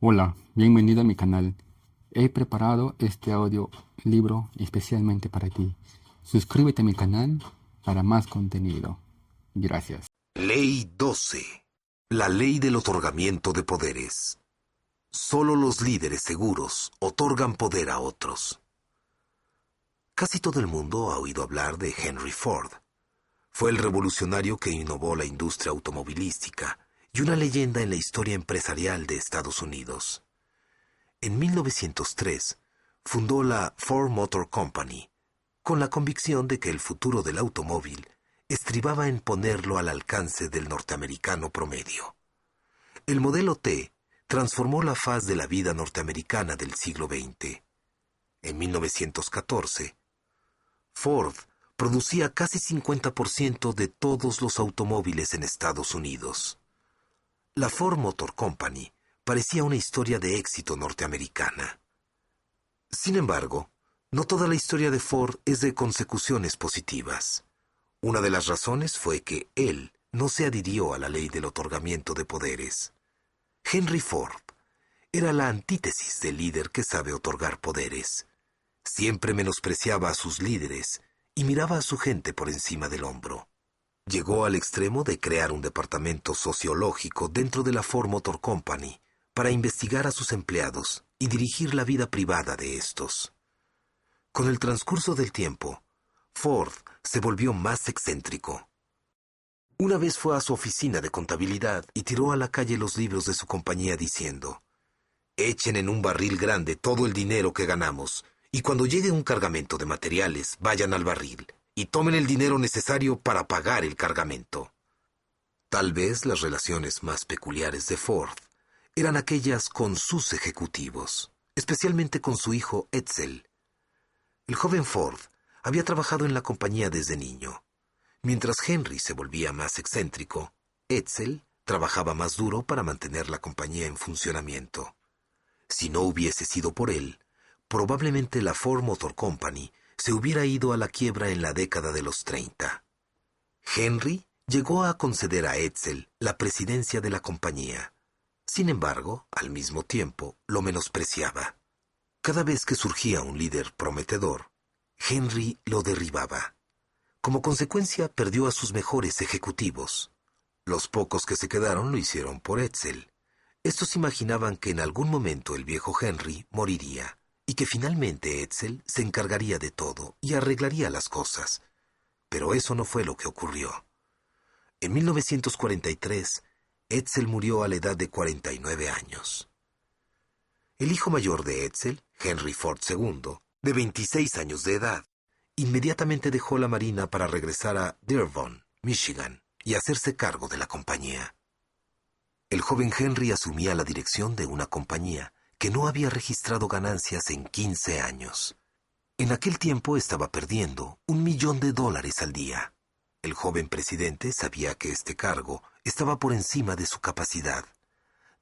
Hola, bienvenido a mi canal. He preparado este audio libro especialmente para ti. Suscríbete a mi canal para más contenido. Gracias. Ley 12. La ley del otorgamiento de poderes. Solo los líderes seguros otorgan poder a otros. Casi todo el mundo ha oído hablar de Henry Ford. Fue el revolucionario que innovó la industria automovilística y una leyenda en la historia empresarial de Estados Unidos. En 1903, fundó la Ford Motor Company, con la convicción de que el futuro del automóvil estribaba en ponerlo al alcance del norteamericano promedio. El modelo T transformó la faz de la vida norteamericana del siglo XX. En 1914, Ford producía casi 50% de todos los automóviles en Estados Unidos. La Ford Motor Company parecía una historia de éxito norteamericana. Sin embargo, no toda la historia de Ford es de consecuciones positivas. Una de las razones fue que él no se adhirió a la ley del otorgamiento de poderes. Henry Ford era la antítesis del líder que sabe otorgar poderes. Siempre menospreciaba a sus líderes y miraba a su gente por encima del hombro. Llegó al extremo de crear un departamento sociológico dentro de la Ford Motor Company para investigar a sus empleados y dirigir la vida privada de estos. Con el transcurso del tiempo, Ford se volvió más excéntrico. Una vez fue a su oficina de contabilidad y tiró a la calle los libros de su compañía diciendo: «Echen en un barril grande todo el dinero que ganamos, y cuando llegue un cargamento de materiales, vayan al barril y tomen el dinero necesario para pagar el cargamento». Tal vez las relaciones más peculiares de Ford eran aquellas con sus ejecutivos, especialmente con su hijo Edsel. El joven Ford había trabajado en la compañía desde niño. Mientras Henry se volvía más excéntrico, Edsel trabajaba más duro para mantener la compañía en funcionamiento. Si no hubiese sido por él, probablemente la Ford Motor Company se hubiera ido a la quiebra en la década de los 30. Henry llegó a conceder a Edsel la presidencia de la compañía. Sin embargo, al mismo tiempo, lo menospreciaba. Cada vez que surgía un líder prometedor, Henry lo derribaba. Como consecuencia, perdió a sus mejores ejecutivos. Los pocos que se quedaron lo hicieron por Edsel. Estos imaginaban que en algún momento el viejo Henry moriría y que finalmente Edsel se encargaría de todo y arreglaría las cosas. Pero eso no fue lo que ocurrió. En 1943, Edsel murió a la edad de 49 años. El hijo mayor de Edsel, Henry Ford II, de 26 años de edad, inmediatamente dejó la marina para regresar a Dearborn, Michigan, y hacerse cargo de la compañía. El joven Henry asumía la dirección de una compañía que no había registrado ganancias en 15 años. En aquel tiempo estaba perdiendo $1.000.000 al día. El joven presidente sabía que este cargo estaba por encima de su capacidad,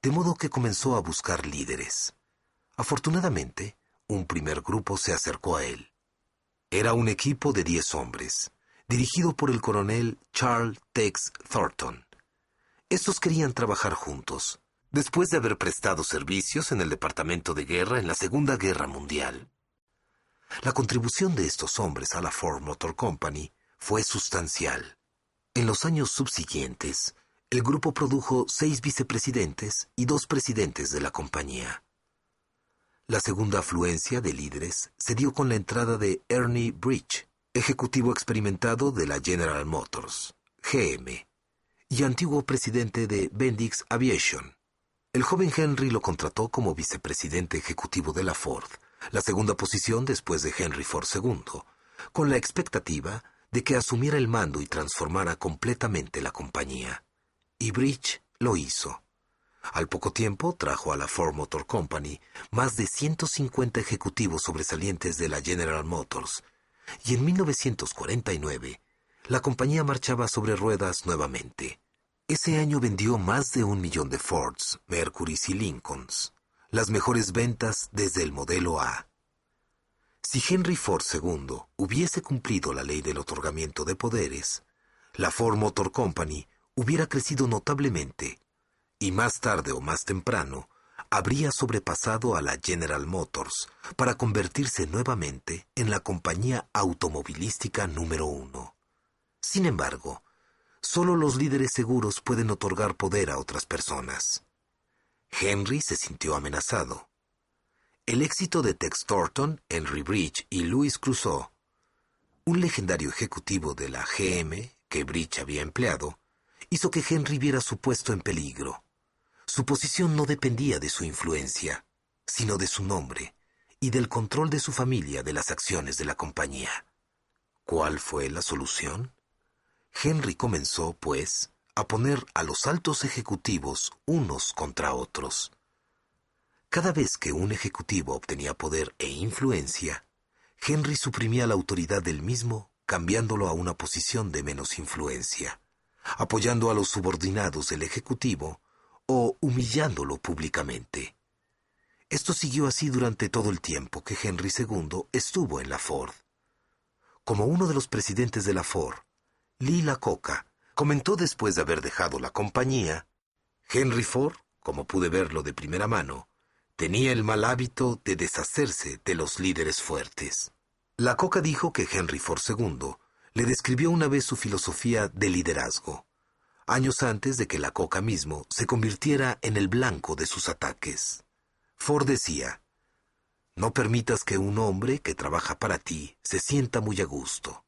de modo que comenzó a buscar líderes. Afortunadamente, un primer grupo se acercó a él. Era un equipo de 10 hombres, dirigido por el coronel Charles Tex Thornton. Estos querían trabajar juntos, después de haber prestado servicios en el Departamento de Guerra en la Segunda Guerra Mundial. La contribución de estos hombres a la Ford Motor Company fue sustancial. En los años subsiguientes, el grupo produjo 6 vicepresidentes y 2 presidentes de la compañía. La segunda afluencia de líderes se dio con la entrada de Ernie Bridge, ejecutivo experimentado de la General Motors, GM, y antiguo presidente de Bendix Aviation. El joven Henry lo contrató como vicepresidente ejecutivo de la Ford, la segunda posición después de Henry Ford II, con la expectativa de que asumiera el mando y transformara completamente la compañía. Y Bridge lo hizo. Al poco tiempo trajo a la Ford Motor Company más de 150 ejecutivos sobresalientes de la General Motors, y en 1949 la compañía marchaba sobre ruedas nuevamente. Ese año vendió más de 1 millón de Fords, Mercurys y Lincolns, las mejores ventas desde el modelo A. Si Henry Ford II hubiese cumplido la ley del otorgamiento de poderes, la Ford Motor Company hubiera crecido notablemente, y más tarde o más temprano habría sobrepasado a la General Motors para convertirse nuevamente en la compañía automovilística número 1. Sin embargo, solo los líderes seguros pueden otorgar poder a otras personas. Henry se sintió amenazado. El éxito de Tex Thornton, Henry Bridge y Louis Crusoe, un legendario ejecutivo de la GM que Bridge había empleado, hizo que Henry viera su puesto en peligro. Su posición no dependía de su influencia, sino de su nombre y del control de su familia de las acciones de la compañía. ¿Cuál fue la solución? Henry comenzó, pues, a poner a los altos ejecutivos unos contra otros. Cada vez que un ejecutivo obtenía poder e influencia, Henry suprimía la autoridad del mismo, cambiándolo a una posición de menos influencia, apoyando a los subordinados del ejecutivo o humillándolo públicamente. Esto siguió así durante todo el tiempo que Henry II estuvo en la Ford. Como uno de los presidentes de la Ford, Lee Iacocca comentó después de haber dejado la compañía: Henry Ford, como pude verlo de primera mano, tenía el mal hábito de deshacerse de los líderes fuertes. Iacocca dijo que Henry Ford II le describió una vez su filosofía de liderazgo, años antes de que Iacocca mismo se convirtiera en el blanco de sus ataques. Ford decía: no permitas que un hombre que trabaja para ti se sienta muy a gusto.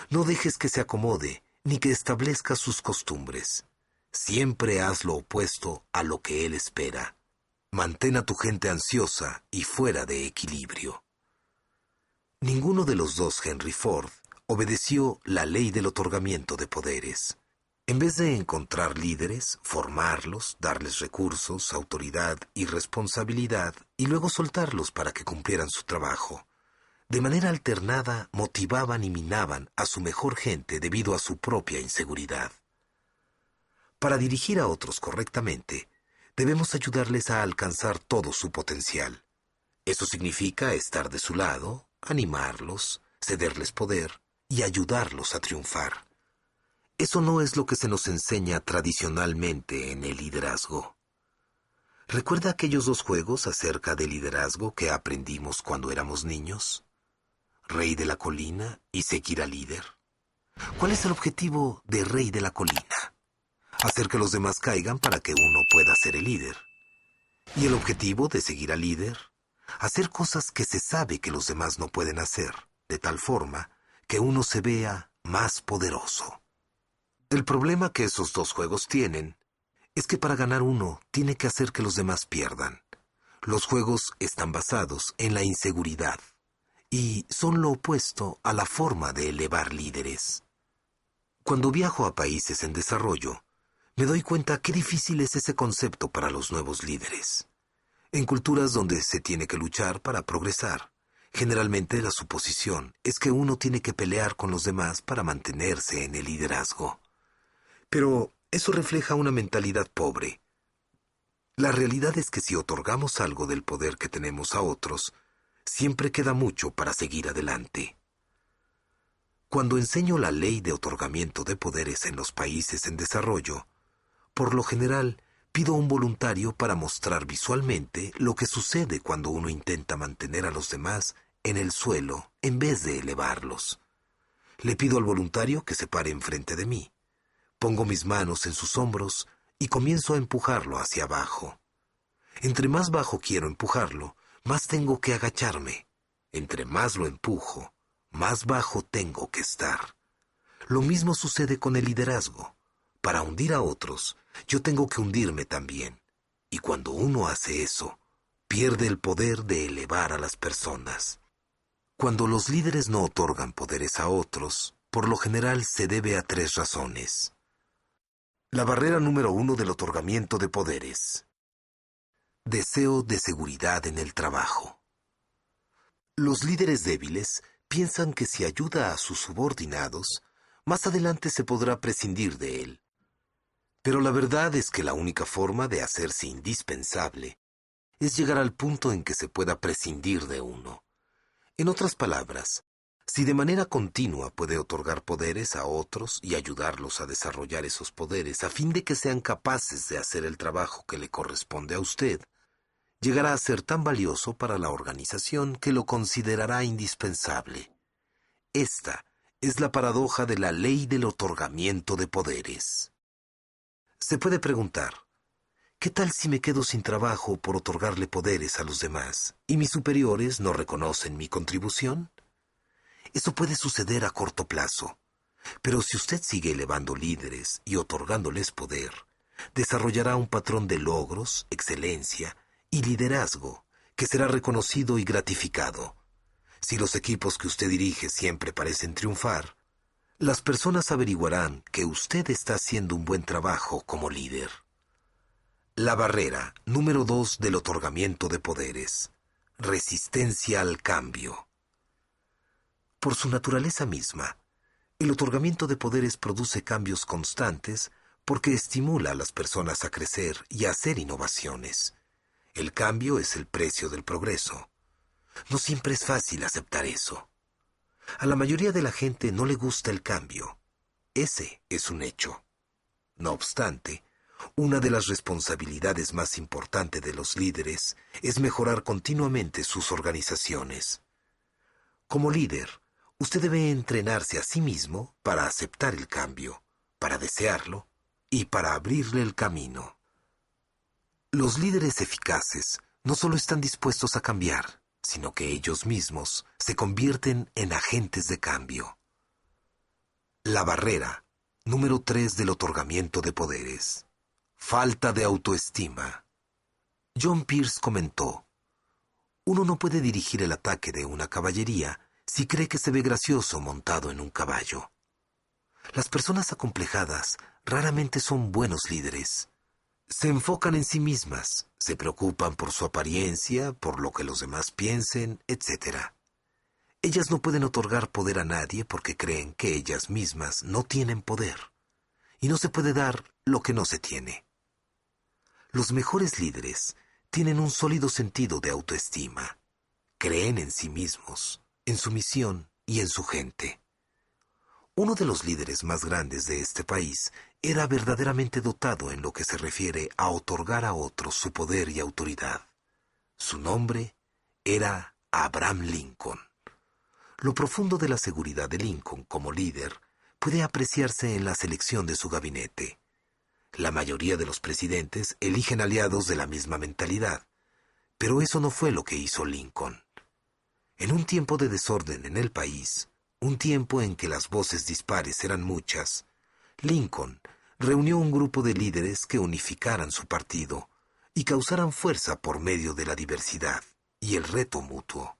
No dejes que se acomode ni que establezca sus costumbres. Siempre haz lo opuesto a lo que él espera. Mantén a tu gente ansiosa y fuera de equilibrio. Ninguno de los dos Henry Ford obedeció la ley del otorgamiento de poderes. En vez de encontrar líderes, formarlos, darles recursos, autoridad y responsabilidad, y luego soltarlos para que cumplieran su trabajo, de manera alternada motivaban y minaban a su mejor gente debido a su propia inseguridad. Para dirigir a otros correctamente, debemos ayudarles a alcanzar todo su potencial. Eso significa estar de su lado, animarlos, cederles poder y ayudarlos a triunfar. Eso no es lo que se nos enseña tradicionalmente en el liderazgo. ¿Recuerda aquellos dos juegos acerca de liderazgo que aprendimos cuando éramos niños? Rey de la colina y seguir al líder. ¿Cuál es el objetivo de Rey de la colina? Hacer que los demás caigan para que uno pueda ser el líder. ¿Y el objetivo de seguir al líder? Hacer cosas que se sabe que los demás no pueden hacer, de tal forma que uno se vea más poderoso. El problema que esos dos juegos tienen es que para ganar uno tiene que hacer que los demás pierdan. Los juegos están basados en la inseguridad y son lo opuesto a la forma de elevar líderes. Cuando viajo a países en desarrollo, me doy cuenta qué difícil es ese concepto para los nuevos líderes. En culturas donde se tiene que luchar para progresar, generalmente la suposición es que uno tiene que pelear con los demás para mantenerse en el liderazgo. Pero eso refleja una mentalidad pobre. La realidad es que si otorgamos algo del poder que tenemos a otros, siempre queda mucho para seguir adelante. Cuando enseño la ley de otorgamiento de poderes en los países en desarrollo, por lo general pido a un voluntario para mostrar visualmente lo que sucede cuando uno intenta mantener a los demás en el suelo en vez de elevarlos. Le pido al voluntario que se pare enfrente de mí. Pongo mis manos en sus hombros y comienzo a empujarlo hacia abajo. Entre más bajo quiero empujarlo, más tengo que agacharme. Entre más lo empujo, más bajo tengo que estar. Lo mismo sucede con el liderazgo. Para hundir a otros, yo tengo que hundirme también. Y cuando uno hace eso, pierde el poder de elevar a las personas. Cuando los líderes no otorgan poderes a otros, por lo general se debe a 3 razones. La barrera número 1 del otorgamiento de poderes. Deseo de seguridad en el trabajo. Los líderes débiles piensan que si ayuda a sus subordinados, más adelante se podrá prescindir de él. Pero la verdad es que la única forma de hacerse indispensable es llegar al punto en que se pueda prescindir de uno. En otras palabras, si de manera continua puede otorgar poderes a otros y ayudarlos a desarrollar esos poderes a fin de que sean capaces de hacer el trabajo que le corresponde a usted, llegará a ser tan valioso para la organización que lo considerará indispensable. Esta es la paradoja de la ley del otorgamiento de poderes. Se puede preguntar, ¿qué tal si me quedo sin trabajo por otorgarle poderes a los demás y mis superiores no reconocen mi contribución? Eso puede suceder a corto plazo, pero si usted sigue elevando líderes y otorgándoles poder, desarrollará un patrón de logros, excelencia y liderazgo que será reconocido y gratificado. Si los equipos que usted dirige siempre parecen triunfar, las personas averiguarán que usted está haciendo un buen trabajo como líder. La barrera número 2 del otorgamiento de poderes: resistencia al cambio. Por su naturaleza misma, el otorgamiento de poderes produce cambios constantes porque estimula a las personas a crecer y a hacer innovaciones. El cambio es el precio del progreso. No siempre es fácil aceptar eso. A la mayoría de la gente no le gusta el cambio. Ese es un hecho. No obstante, una de las responsabilidades más importantes de los líderes es mejorar continuamente sus organizaciones. Como líder, usted debe entrenarse a sí mismo para aceptar el cambio, para desearlo y para abrirle el camino. Los líderes eficaces no solo están dispuestos a cambiar, sino que ellos mismos se convierten en agentes de cambio. La barrera número 3 del otorgamiento de poderes: falta de autoestima. John Pierce comentó: uno no puede dirigir el ataque de una caballería si cree que se ve gracioso montado en un caballo. Las personas acomplejadas raramente son buenos líderes. Se enfocan en sí mismas, se preocupan por su apariencia, por lo que los demás piensen, etc. Ellas no pueden otorgar poder a nadie porque creen que ellas mismas no tienen poder. Y no se puede dar lo que no se tiene. Los mejores líderes tienen un sólido sentido de autoestima. Creen en sí mismos, en su misión y en su gente. Uno de los líderes más grandes de este país era verdaderamente dotado en lo que se refiere a otorgar a otros su poder y autoridad. Su nombre era Abraham Lincoln. Lo profundo de la seguridad de Lincoln como líder puede apreciarse en la selección de su gabinete. La mayoría de los presidentes eligen aliados de la misma mentalidad, pero eso no fue lo que hizo Lincoln. En un tiempo de desorden en el país, un tiempo en que las voces dispares eran muchas, Lincoln reunió un grupo de líderes que unificaran su partido y causaran fuerza por medio de la diversidad y el reto mutuo.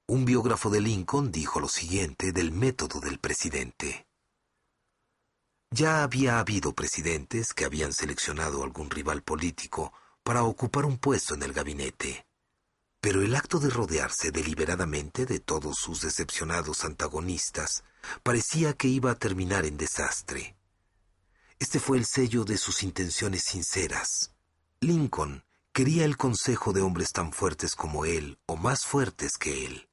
Un biógrafo de Lincoln dijo lo siguiente del método del presidente: ya había habido presidentes que habían seleccionado algún rival político para ocupar un puesto en el gabinete. Pero el acto de rodearse deliberadamente de todos sus decepcionados antagonistas parecía que iba a terminar en desastre. Este fue el sello de sus intenciones sinceras. Lincoln quería el consejo de hombres tan fuertes como él o más fuertes que él.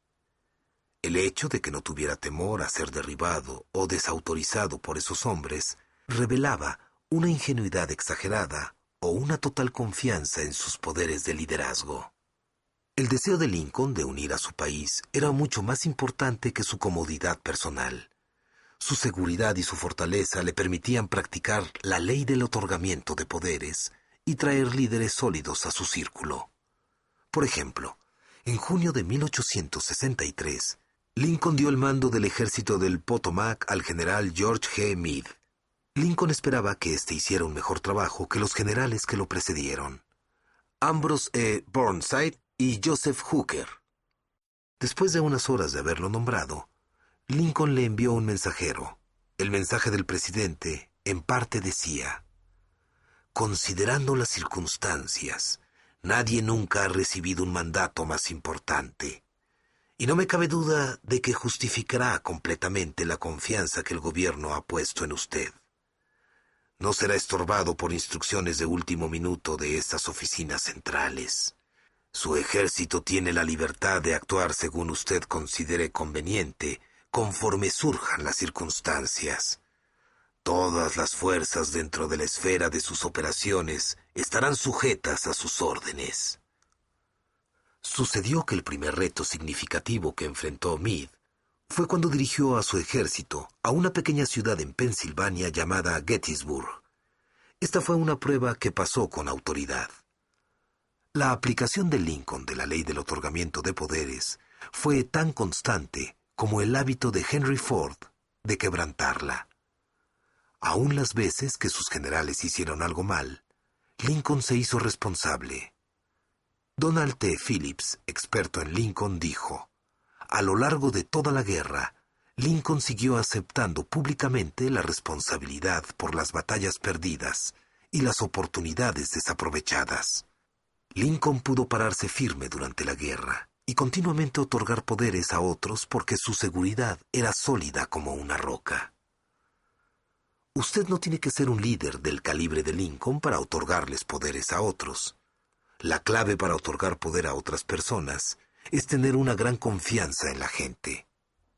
El hecho de que no tuviera temor a ser derribado o desautorizado por esos hombres revelaba una ingenuidad exagerada o una total confianza en sus poderes de liderazgo. El deseo de Lincoln de unir a su país era mucho más importante que su comodidad personal. Su seguridad y su fortaleza le permitían practicar la ley del otorgamiento de poderes y traer líderes sólidos a su círculo. Por ejemplo, en junio de 1863, Lincoln dio el mando del ejército del Potomac al general George G. Meade. Lincoln esperaba que éste hiciera un mejor trabajo que los generales que lo precedieron, Ambrose E. Burnside y Joseph Hooker. Después de unas horas de haberlo nombrado, Lincoln le envió un mensajero. El mensaje del presidente, en parte, decía: considerando las circunstancias, nadie nunca ha recibido un mandato más importante. Y no me cabe duda de que justificará completamente la confianza que el gobierno ha puesto en usted. No será estorbado por instrucciones de último minuto de estas oficinas centrales. Su ejército tiene la libertad de actuar según usted considere conveniente, conforme surjan las circunstancias. Todas las fuerzas dentro de la esfera de sus operaciones estarán sujetas a sus órdenes. Sucedió que el primer reto significativo que enfrentó Meade fue cuando dirigió a su ejército a una pequeña ciudad en Pensilvania llamada Gettysburg. Esta fue una prueba que pasó con autoridad. La aplicación de Lincoln de la ley del otorgamiento de poderes fue tan constante como el hábito de Henry Ford de quebrantarla. Aún las veces que sus generales hicieron algo mal, Lincoln se hizo responsable. Donald T. Phillips, experto en Lincoln, dijo: a lo largo de toda la guerra, Lincoln siguió aceptando públicamente la responsabilidad por las batallas perdidas y las oportunidades desaprovechadas. Lincoln pudo pararse firme durante la guerra y continuamente otorgar poderes a otros porque su seguridad era sólida como una roca. Usted no tiene que ser un líder del calibre de Lincoln para otorgarles poderes a otros. La clave para otorgar poder a otras personas es tener una gran confianza en la gente.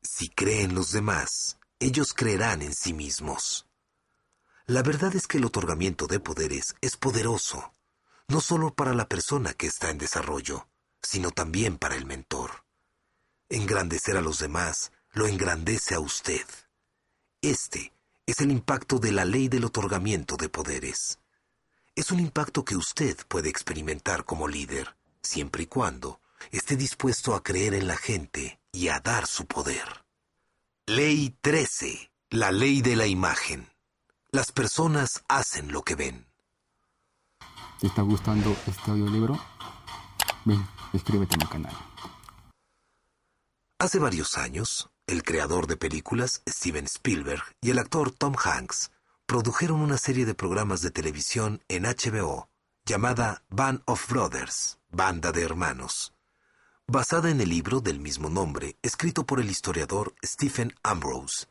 Si cree en los demás, ellos creerán en sí mismos. La verdad es que el otorgamiento de poderes es poderoso, no solo para la persona que está en desarrollo, sino también para el mentor. Engrandecer a los demás lo engrandece a usted. Este es el impacto de la ley del otorgamiento de poderes. Es un impacto que usted puede experimentar como líder, siempre y cuando esté dispuesto a creer en la gente y a dar su poder. Ley 13. La ley de la imagen. Las personas hacen lo que ven. ¿Te está gustando este audiolibro? Ven, suscríbete a mi canal. Hace varios años, el creador de películas, Steven Spielberg, y el actor Tom Hanks produjeron una serie de programas de televisión en HBO llamada Band of Brothers, Banda de Hermanos, basada en el libro del mismo nombre, escrito por el historiador Stephen Ambrose.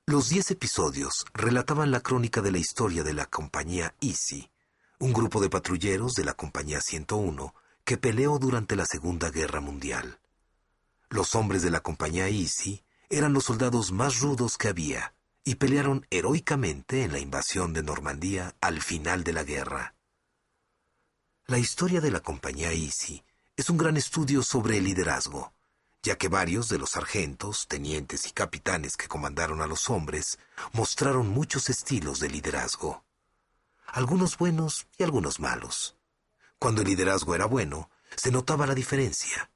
Los 10 episodios relataban la crónica de la historia de la compañía Easy, un grupo de patrulleros de la compañía 101 que peleó durante la Segunda Guerra Mundial. Los hombres de la compañía Easy eran los soldados más rudos que había y pelearon heroicamente en la invasión de Normandía al final de la guerra. La historia de la compañía Easy es un gran estudio sobre el liderazgo, ya que varios de los sargentos, tenientes y capitanes que comandaron a los hombres mostraron muchos estilos de liderazgo, algunos buenos y algunos malos. Cuando el liderazgo era bueno, se notaba la diferencia,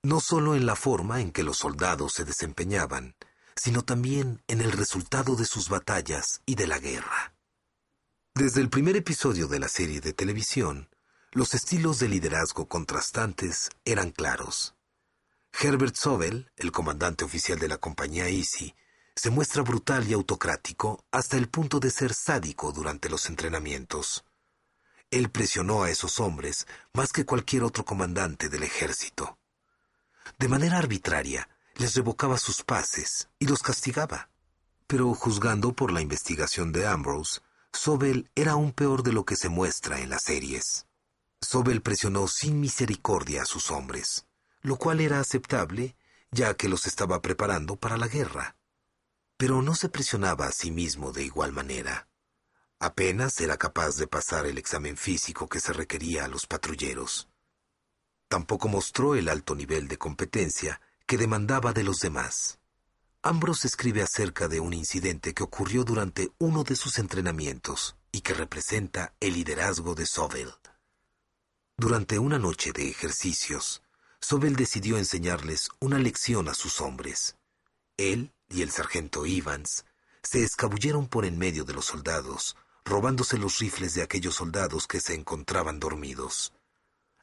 no solo en la forma en que los soldados se desempeñaban, sino también en el resultado de sus batallas y de la guerra. Desde el primer episodio de la serie de televisión, los estilos de liderazgo contrastantes eran claros. Herbert Sobel, el comandante oficial de la compañía Easy, se muestra brutal y autocrático hasta el punto de ser sádico durante los entrenamientos. Él presionó a esos hombres más que cualquier otro comandante del ejército. De manera arbitraria, les revocaba sus pases y los castigaba. Pero juzgando por la investigación de Ambrose, Sobel era aún peor de lo que se muestra en las series. Sobel presionó sin misericordia a sus hombres, lo cual era aceptable, ya que los estaba preparando para la guerra. Pero no se presionaba a sí mismo de igual manera. Apenas era capaz de pasar el examen físico que se requería a los patrulleros. Tampoco mostró el alto nivel de competencia que demandaba de los demás. Ambrose escribe acerca de un incidente que ocurrió durante uno de sus entrenamientos y que representa el liderazgo de Sobel. Durante una noche de ejercicios, Sobel decidió enseñarles una lección a sus hombres. Él y el sargento Evans se escabulleron por en medio de los soldados, robándose los rifles de aquellos soldados que se encontraban dormidos.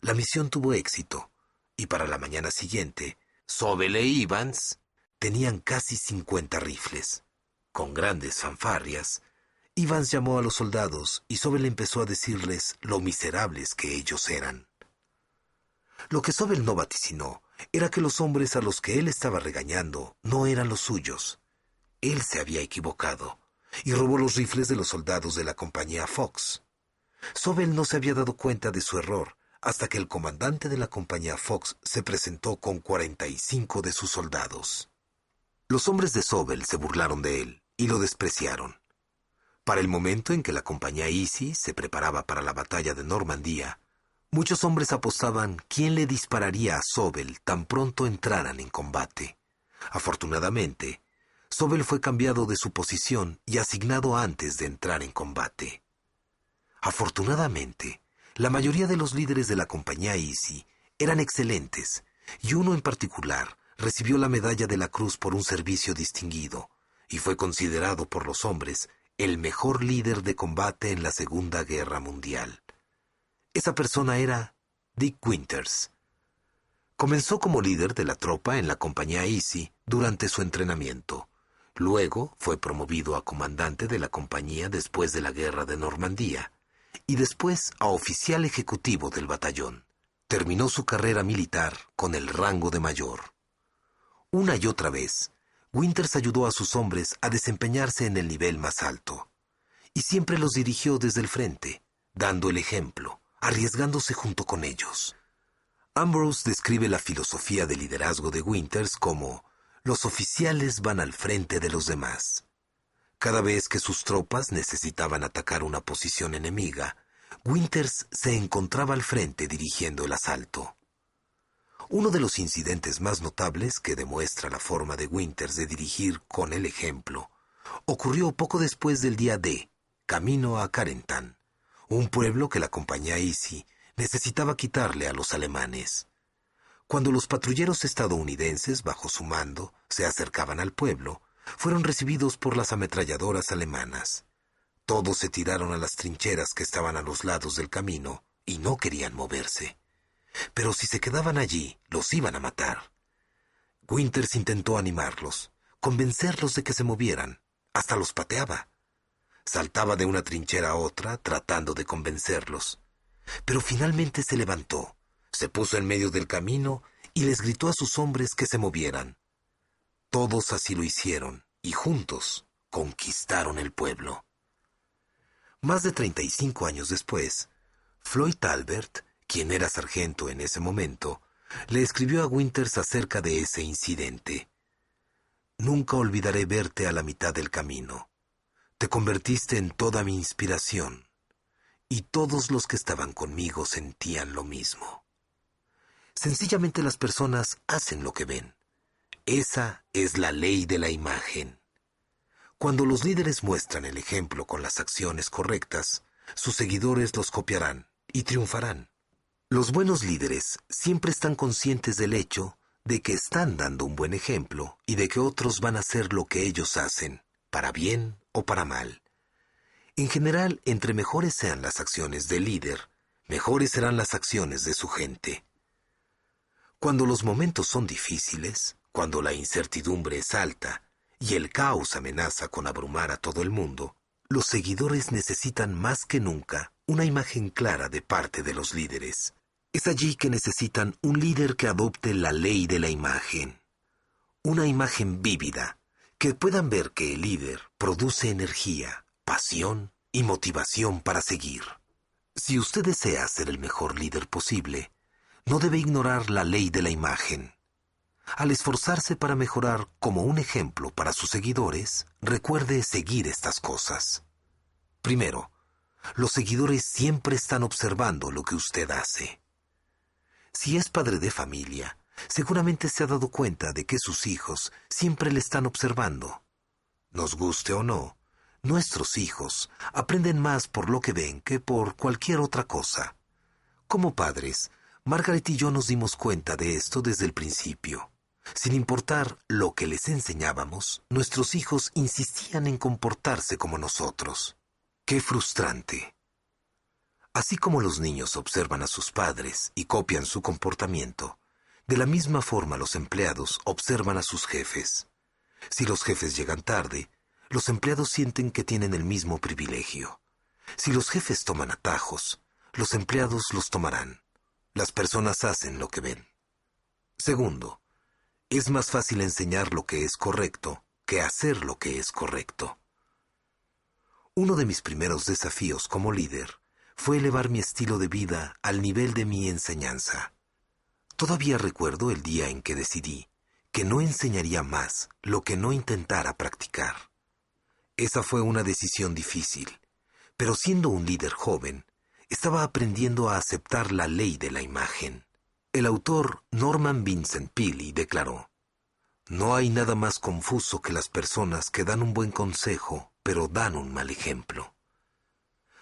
La misión tuvo éxito, y para la mañana siguiente, Sobel e Evans tenían casi 50 rifles. Con grandes fanfarrias, Evans llamó a los soldados y Sobel empezó a decirles lo miserables que ellos eran. Lo que Sobel no vaticinó era que los hombres a los que él estaba regañando no eran los suyos. Él se había equivocado y robó los rifles de los soldados de la compañía Fox. Sobel no se había dado cuenta de su error hasta que el comandante de la compañía Fox se presentó con 45 de sus soldados. Los hombres de Sobel se burlaron de él y lo despreciaron. Para el momento en que la compañía Easy se preparaba para la batalla de Normandía, Muchos hombres apostaban quién le dispararía a Sobel tan pronto entraran en combate. Afortunadamente, Sobel fue cambiado de su posición y asignado antes de entrar en combate. Afortunadamente, la mayoría de los líderes de la compañía Easy eran excelentes, y uno en particular recibió la medalla de la Cruz por un servicio distinguido, y fue considerado por los hombres el mejor líder de combate en la Segunda Guerra Mundial. Esa persona era Dick Winters. Comenzó como líder de la tropa en la compañía Easy durante su entrenamiento. Luego fue promovido a comandante de la compañía después de la Guerra de Normandía, y después a oficial ejecutivo del batallón. Terminó su carrera militar con el rango de mayor. Una y otra vez, Winters ayudó a sus hombres a desempeñarse en el nivel más alto, y siempre los dirigió desde el frente, dando el ejemplo, arriesgándose junto con ellos. Ambrose describe la filosofía de liderazgo de Winters como los oficiales van al frente de los demás. Cada vez que sus tropas necesitaban atacar una posición enemiga, Winters se encontraba al frente dirigiendo el asalto. Uno de los incidentes más notables que demuestra la forma de Winters de dirigir con el ejemplo ocurrió poco después del día D, camino a Carentan, un pueblo que la compañía Easy necesitaba quitarle a los alemanes. Cuando los patrulleros estadounidenses bajo su mando se acercaban al pueblo, fueron recibidos por las ametralladoras alemanas. Todos se tiraron a las trincheras que estaban a los lados del camino y no querían moverse. Pero si se quedaban allí, los iban a matar. Winters intentó animarlos, convencerlos de que se movieran. Hasta los pateaba. Saltaba de una trinchera a otra tratando de convencerlos. Pero finalmente se levantó, se puso en medio del camino y les gritó a sus hombres que se movieran. Todos así lo hicieron y juntos conquistaron el pueblo. Más de 35 años después, Floyd Talbert, quien era sargento en ese momento, le escribió a Winters acerca de ese incidente. Nunca olvidaré verte a la mitad del camino. Te convertiste en toda mi inspiración, y todos los que estaban conmigo sentían lo mismo. Sencillamente las personas hacen lo que ven. Esa es la ley de la imagen. Cuando los líderes muestran el ejemplo con las acciones correctas, sus seguidores los copiarán y triunfarán. Los buenos líderes siempre están conscientes del hecho de que están dando un buen ejemplo y de que otros van a hacer lo que ellos hacen, para bien o para mal. En general, entre mejores sean las acciones del líder, mejores serán las acciones de su gente. Cuando los momentos son difíciles, cuando la incertidumbre es alta y el caos amenaza con abrumar a todo el mundo, los seguidores necesitan más que nunca una imagen clara de parte de los líderes. Es allí que necesitan un líder que adopte la ley de la imagen. Una imagen vívida, que puedan ver que el líder produce energía, pasión y motivación para seguir. Si usted desea ser el mejor líder posible, no debe ignorar la ley de la imagen. Al esforzarse para mejorar como un ejemplo para sus seguidores, recuerde seguir estas cosas. Primero, los seguidores siempre están observando lo que usted hace. Si es padre de familia, seguramente se ha dado cuenta de que sus hijos siempre le están observando. Nos guste o no, nuestros hijos aprenden más por lo que ven que por cualquier otra cosa. Como padres, Margaret y yo nos dimos cuenta de esto desde el principio. Sin importar lo que les enseñábamos, nuestros hijos insistían en comportarse como nosotros. ¡Qué frustrante! Así como los niños observan a sus padres y copian su comportamiento, de la misma forma los empleados observan a sus jefes. Si los jefes llegan tarde, los empleados sienten que tienen el mismo privilegio. Si los jefes toman atajos, los empleados los tomarán. Las personas hacen lo que ven. Segundo, es más fácil enseñar lo que es correcto que hacer lo que es correcto. Uno de mis primeros desafíos como líder fue elevar mi estilo de vida al nivel de mi enseñanza. Todavía recuerdo el día en que decidí que no enseñaría más lo que no intentara practicar. Esa fue una decisión difícil, pero siendo un líder joven, Estaba aprendiendo a aceptar la ley de la imagen. El autor Norman Vincent Peale declaró: "No hay nada más confuso que las personas que dan un buen consejo, pero dan un mal ejemplo".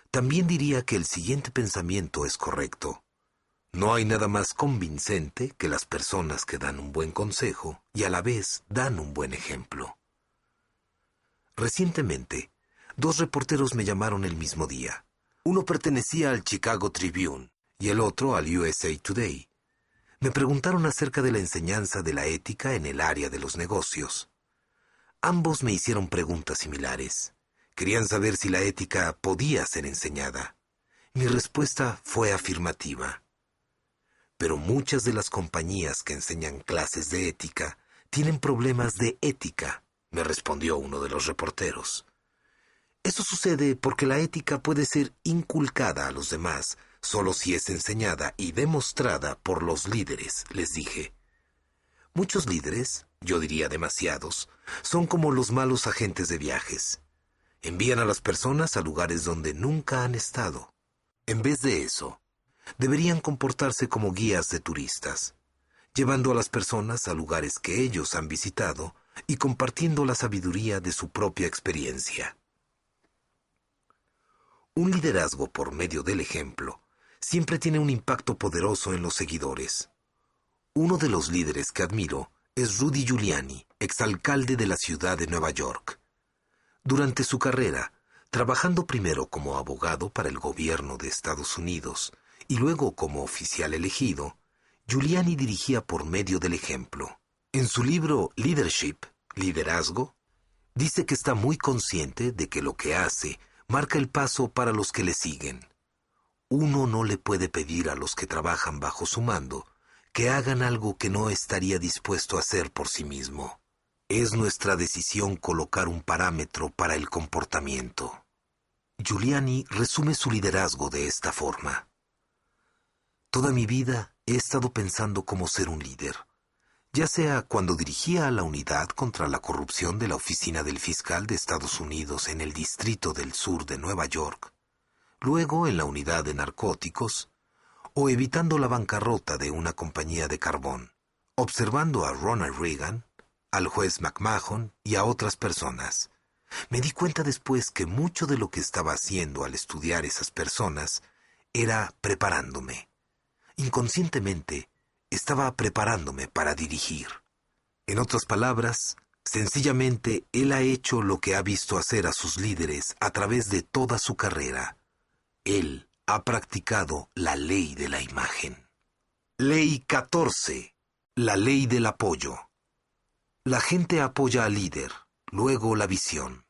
También diría que el siguiente pensamiento es correcto: no hay nada más convincente que las personas que dan un buen consejo y a la vez dan un buen ejemplo. Recientemente, 2 reporteros me llamaron el mismo día. Uno pertenecía al Chicago Tribune y el otro al USA Today. Me preguntaron acerca de la enseñanza de la ética en el área de los negocios. Ambos me hicieron preguntas similares. Querían saber si la ética podía ser enseñada. Mi respuesta fue afirmativa. Pero muchas de las compañías que enseñan clases de ética tienen problemas de ética, me respondió uno de los reporteros. Eso sucede porque la ética puede ser inculcada a los demás solo si es enseñada y demostrada por los líderes, les dije. Muchos líderes, yo diría demasiados, son como los malos agentes de viajes. Envían a las personas a lugares donde nunca han estado. En vez de eso, deberían comportarse como guías de turistas, llevando a las personas a lugares que ellos han visitado y compartiendo la sabiduría de su propia experiencia. Un liderazgo por medio del ejemplo siempre tiene un impacto poderoso en los seguidores. Uno de los líderes que admiro es Rudy Giuliani, exalcalde de la ciudad de Nueva York. Durante su carrera, trabajando primero como abogado para el gobierno de Estados Unidos y luego como oficial elegido, Giuliani dirigía por medio del ejemplo. En su libro Leadership, Liderazgo, dice que está muy consciente de que lo que hace marca el paso para los que le siguen. Uno no le puede pedir a los que trabajan bajo su mando que hagan algo que no estaría dispuesto a hacer por sí mismo. Es nuestra decisión colocar un parámetro para el comportamiento. Giuliani resume su liderazgo de esta forma: toda mi vida he estado pensando cómo ser un líder, ya sea cuando dirigía a la unidad contra la corrupción de la Oficina del Fiscal de Estados Unidos en el Distrito del Sur de Nueva York, luego en la unidad de narcóticos, o evitando la bancarrota de una compañía de carbón, observando a Ronald Reagan, al juez McMahon y a otras personas. Me di cuenta después que mucho de lo que estaba haciendo al estudiar esas personas era preparándome. Inconscientemente, estaba preparándome para dirigir. En otras palabras, sencillamente él ha hecho lo que ha visto hacer a sus líderes a través de toda su carrera. Él ha practicado la ley de la imagen. Ley 14. La ley del apoyo. La gente apoya al líder, luego la visión.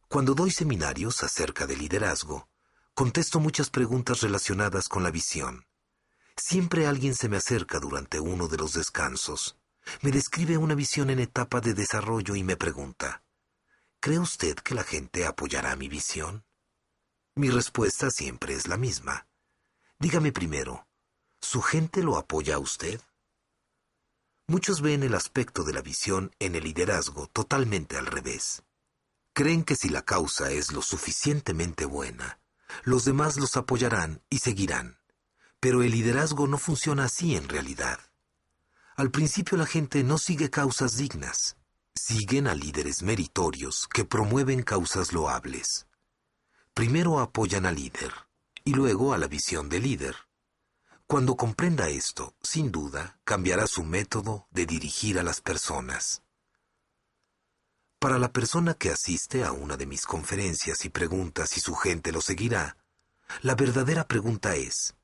Cuando doy seminarios acerca de liderazgo, contesto muchas preguntas relacionadas con la visión. Siempre alguien se me acerca durante uno de los descansos. Me describe una visión en etapa de desarrollo y me pregunta: ¿cree usted que la gente apoyará mi visión? Mi respuesta siempre es la misma. Dígame primero, ¿su gente lo apoya a usted? Muchos ven el aspecto de la visión en el liderazgo totalmente al revés. Creen que si la causa es lo suficientemente buena, los demás los apoyarán y seguirán. Pero el liderazgo no funciona así en realidad. Al principio la gente no sigue causas dignas. Siguen a líderes meritorios que promueven causas loables. Primero apoyan al líder y luego a la visión del líder. Cuando comprenda esto, sin duda, cambiará su método de dirigir a las personas. Para la persona que asiste a una de mis conferencias y pregunta si su gente lo seguirá, la verdadera pregunta es: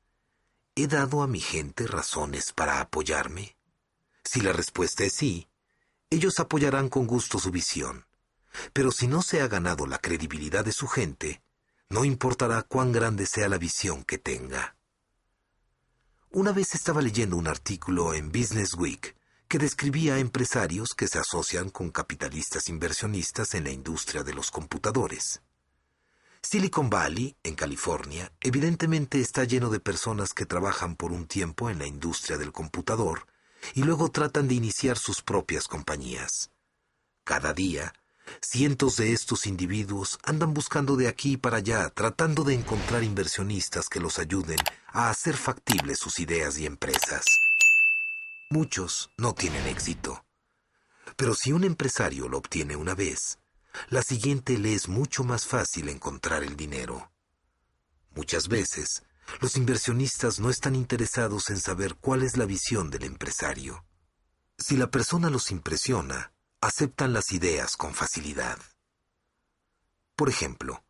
¿he dado a mi gente razones para apoyarme? Si la respuesta es sí, ellos apoyarán con gusto su visión. Pero si no se ha ganado la credibilidad de su gente, no importará cuán grande sea la visión que tenga. Una vez estaba leyendo un artículo en Business Week que describía a empresarios que se asocian con capitalistas inversionistas en la industria de los computadores. Silicon Valley, en California, evidentemente está lleno de personas que trabajan por un tiempo en la industria del computador y luego tratan de iniciar sus propias compañías. Cada día, Cientos de estos individuos andan buscando de aquí para allá, tratando de encontrar inversionistas que los ayuden a hacer factibles sus ideas y empresas. Muchos no tienen éxito, pero si un empresario lo obtiene una vez, la siguiente le es mucho más fácil encontrar el dinero. Muchas veces, los inversionistas no están interesados en saber cuál es la visión del empresario. Si la persona los impresiona, aceptan las ideas con facilidad. Por ejemplo,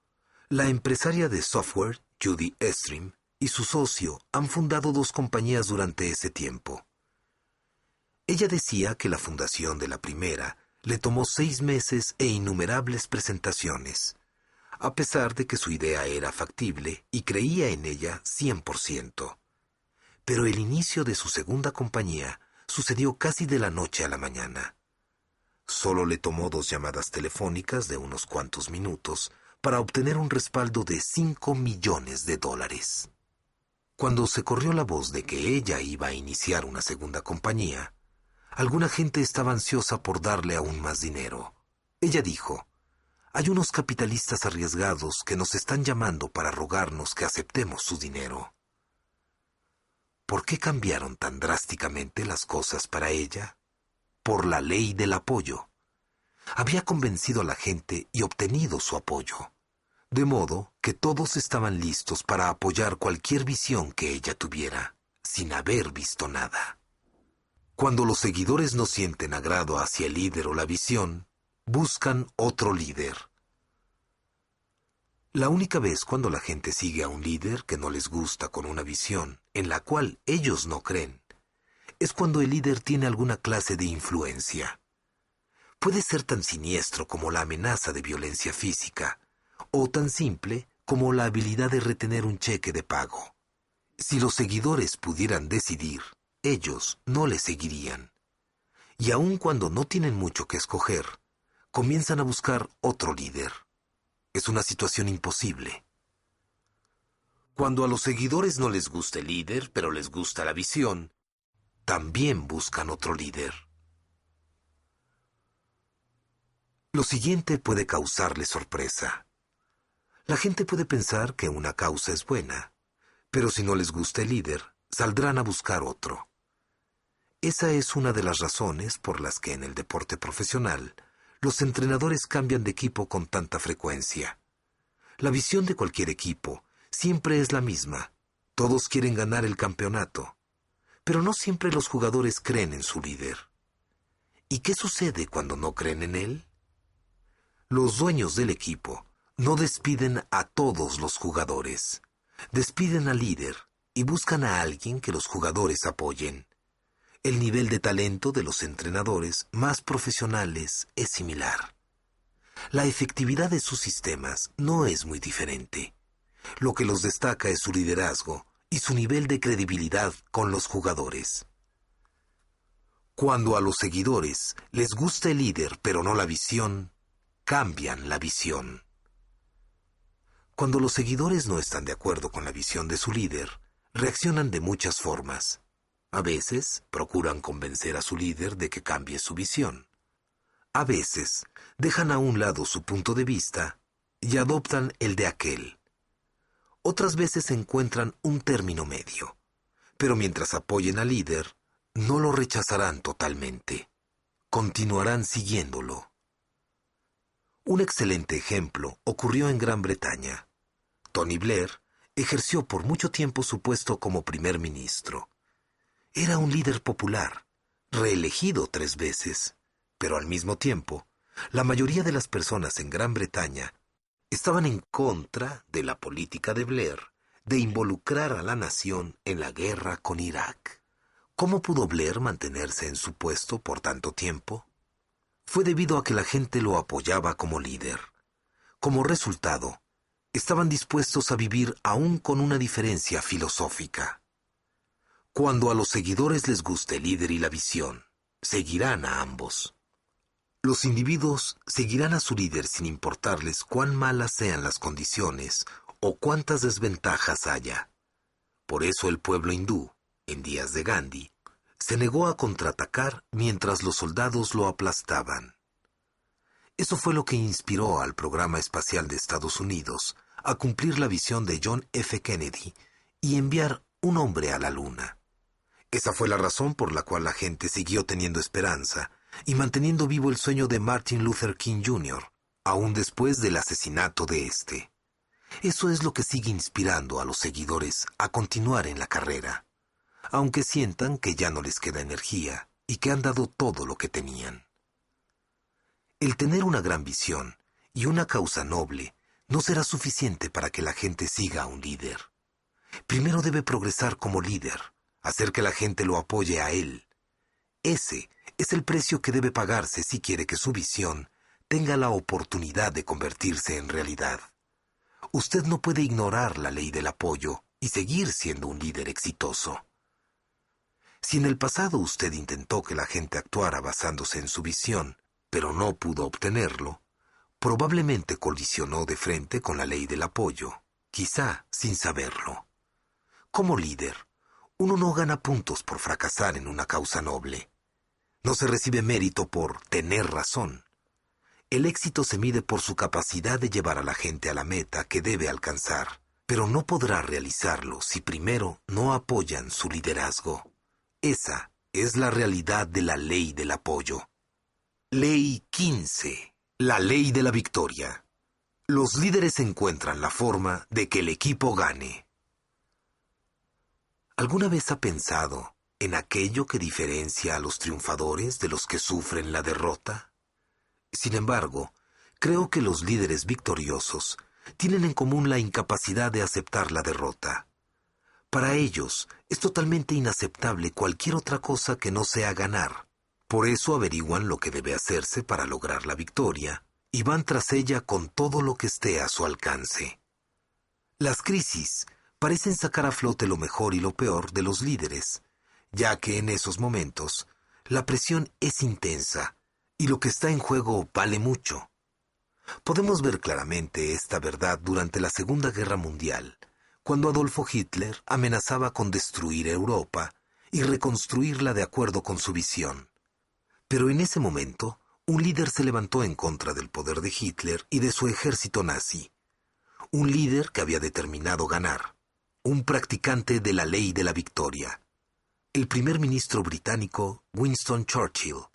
la empresaria de software, Judy Estrim, y su socio han fundado 2 compañías durante ese tiempo. Ella decía que la fundación de la primera le tomó 6 meses e innumerables presentaciones, a pesar de que su idea era factible y creía en ella 100%. Pero el inicio de su segunda compañía sucedió casi de la noche a la mañana. Solo le tomó 2 llamadas telefónicas de unos cuantos minutos para obtener un respaldo de $5 millones. Cuando se corrió la voz de que ella iba a iniciar una segunda compañía, alguna gente estaba ansiosa por darle aún más dinero. Ella dijo: «Hay unos capitalistas arriesgados que nos están llamando para rogarnos que aceptemos su dinero». ¿Por qué cambiaron tan drásticamente las cosas para ella? Por la ley del apoyo. Había convencido a la gente y obtenido su apoyo, de modo que todos estaban listos para apoyar cualquier visión que ella tuviera, sin haber visto nada. Cuando los seguidores no sienten agrado hacia el líder o la visión, buscan otro líder. La única vez cuando la gente sigue a un líder que no les gusta con una visión en la cual ellos no creen, es cuando el líder tiene alguna clase de influencia. Puede ser tan siniestro como la amenaza de violencia física, o tan simple como la habilidad de retener un cheque de pago. Si los seguidores pudieran decidir, ellos no le seguirían. Y aun cuando no tienen mucho que escoger, comienzan a buscar otro líder. Es una situación imposible. Cuando a los seguidores no les gusta el líder, pero les gusta la visión, también buscan otro líder. Lo siguiente puede causarle sorpresa. La gente puede pensar que una causa es buena, pero si no les gusta el líder, saldrán a buscar otro. Esa es una de las razones por las que en el deporte profesional los entrenadores cambian de equipo con tanta frecuencia. La visión de cualquier equipo siempre es la misma. Todos quieren ganar el campeonato, pero no siempre los jugadores creen en su líder. ¿Y qué sucede cuando no creen en él? Los dueños del equipo no despiden a todos los jugadores. Despiden al líder y buscan a alguien que los jugadores apoyen. El nivel de talento de los entrenadores más profesionales es similar. La efectividad de sus sistemas no es muy diferente. Lo que los destaca es su liderazgo y su nivel de credibilidad con los jugadores. Cuando a los seguidores les gusta el líder pero no la visión, cambian la visión. Cuando los seguidores no están de acuerdo con la visión de su líder, reaccionan de muchas formas. A veces, procuran convencer a su líder de que cambie su visión. A veces, dejan a un lado su punto de vista y adoptan el de aquel. Otras veces encuentran un término medio, pero mientras apoyen al líder, no lo rechazarán totalmente. Continuarán siguiéndolo. Un excelente ejemplo ocurrió en Gran Bretaña. Tony Blair ejerció por mucho tiempo su puesto como primer ministro. Era un líder popular, reelegido 3 veces, pero al mismo tiempo, la mayoría de las personas en Gran Bretaña estaban en contra de la política de Blair de involucrar a la nación en la guerra con Irak. ¿Cómo pudo Blair mantenerse en su puesto por tanto tiempo? Fue debido a que la gente lo apoyaba como líder. Como resultado, estaban dispuestos a vivir aún con una diferencia filosófica. Cuando a los seguidores les guste el líder y la visión, seguirán a ambos. Los individuos seguirán a su líder sin importarles cuán malas sean las condiciones o cuántas desventajas haya. Por eso el pueblo hindú, en días de Gandhi, se negó a contraatacar mientras los soldados lo aplastaban. Eso fue lo que inspiró al programa espacial de Estados Unidos a cumplir la visión de John F. Kennedy y enviar un hombre a la Luna. Esa fue la razón por la cual la gente siguió teniendo esperanza y manteniendo vivo el sueño de Martin Luther King Jr., aún después del asesinato de este. Eso es lo que sigue inspirando a los seguidores a continuar en la carrera, aunque sientan que ya no les queda energía y que han dado todo lo que tenían. El tener una gran visión y una causa noble no será suficiente para que la gente siga a un líder. Primero debe progresar como líder, hacer que la gente lo apoye a él. Ese es el precio que debe pagarse si quiere que su visión tenga la oportunidad de convertirse en realidad. Usted no puede ignorar la ley del apoyo y seguir siendo un líder exitoso. Si en el pasado usted intentó que la gente actuara basándose en su visión, pero no pudo obtenerlo, probablemente colisionó de frente con la ley del apoyo, quizá sin saberlo. Como líder, uno no gana puntos por fracasar en una causa noble. No se recibe mérito por tener razón. El éxito se mide por su capacidad de llevar a la gente a la meta que debe alcanzar, pero no podrá realizarlo si primero no apoyan su liderazgo. Esa es la realidad de la ley del apoyo. Ley 15. La ley de la victoria. Los líderes encuentran la forma de que el equipo gane. ¿Alguna vez ha pensado en aquello que diferencia a los triunfadores de los que sufren la derrota? Sin embargo, creo que los líderes victoriosos tienen en común la incapacidad de aceptar la derrota. Para ellos es totalmente inaceptable cualquier otra cosa que no sea ganar. Por eso averiguan lo que debe hacerse para lograr la victoria y van tras ella con todo lo que esté a su alcance. Las crisis parecen sacar a flote lo mejor y lo peor de los líderes, ya que en esos momentos la presión es intensa y lo que está en juego vale mucho. Podemos ver claramente esta verdad durante la Segunda Guerra Mundial, cuando Adolfo Hitler amenazaba con destruir Europa y reconstruirla de acuerdo con su visión. Pero en ese momento, un líder se levantó en contra del poder de Hitler y de su ejército nazi. Un líder que había determinado ganar. Un practicante de la ley de la victoria. El primer ministro británico Winston Churchill.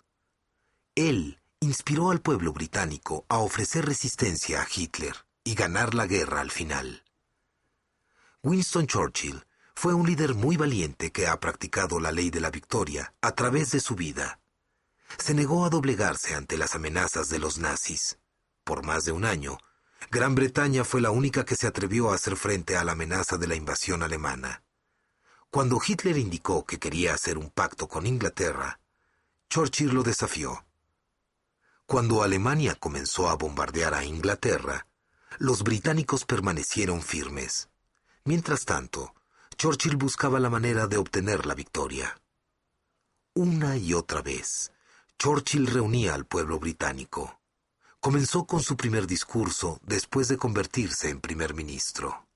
Él inspiró al pueblo británico a ofrecer resistencia a Hitler y ganar la guerra al final. Winston Churchill fue un líder muy valiente que ha practicado la ley de la victoria a través de su vida. Se negó a doblegarse ante las amenazas de los nazis. Por más de un año, Gran Bretaña fue la única que se atrevió a hacer frente a la amenaza de la invasión alemana. Cuando Hitler indicó que quería hacer un pacto con Inglaterra, Churchill lo desafió. Cuando Alemania comenzó a bombardear a Inglaterra, los británicos permanecieron firmes. Mientras tanto, Churchill buscaba la manera de obtener la victoria. Una y otra vez, Churchill reunía al pueblo británico. Comenzó con su primer discurso después de convertirse en primer ministro.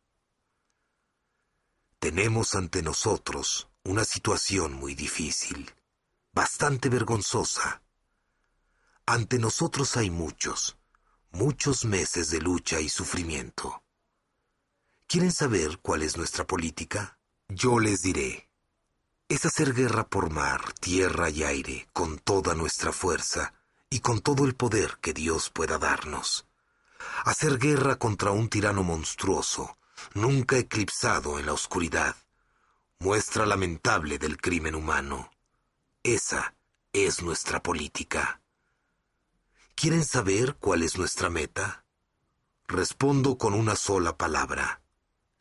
Tenemos ante nosotros una situación muy difícil, bastante vergonzosa. Ante nosotros hay muchos meses de lucha y sufrimiento. ¿Quieren saber cuál es nuestra política? Yo les diré. Es hacer guerra por mar, tierra y aire, con toda nuestra fuerza y con todo el poder que Dios pueda darnos. Hacer guerra contra un tirano monstruoso, nunca eclipsado en la oscuridad. Muestra lamentable del crimen humano. Esa es nuestra política. ¿Quieren saber cuál es nuestra meta? Respondo con una sola palabra.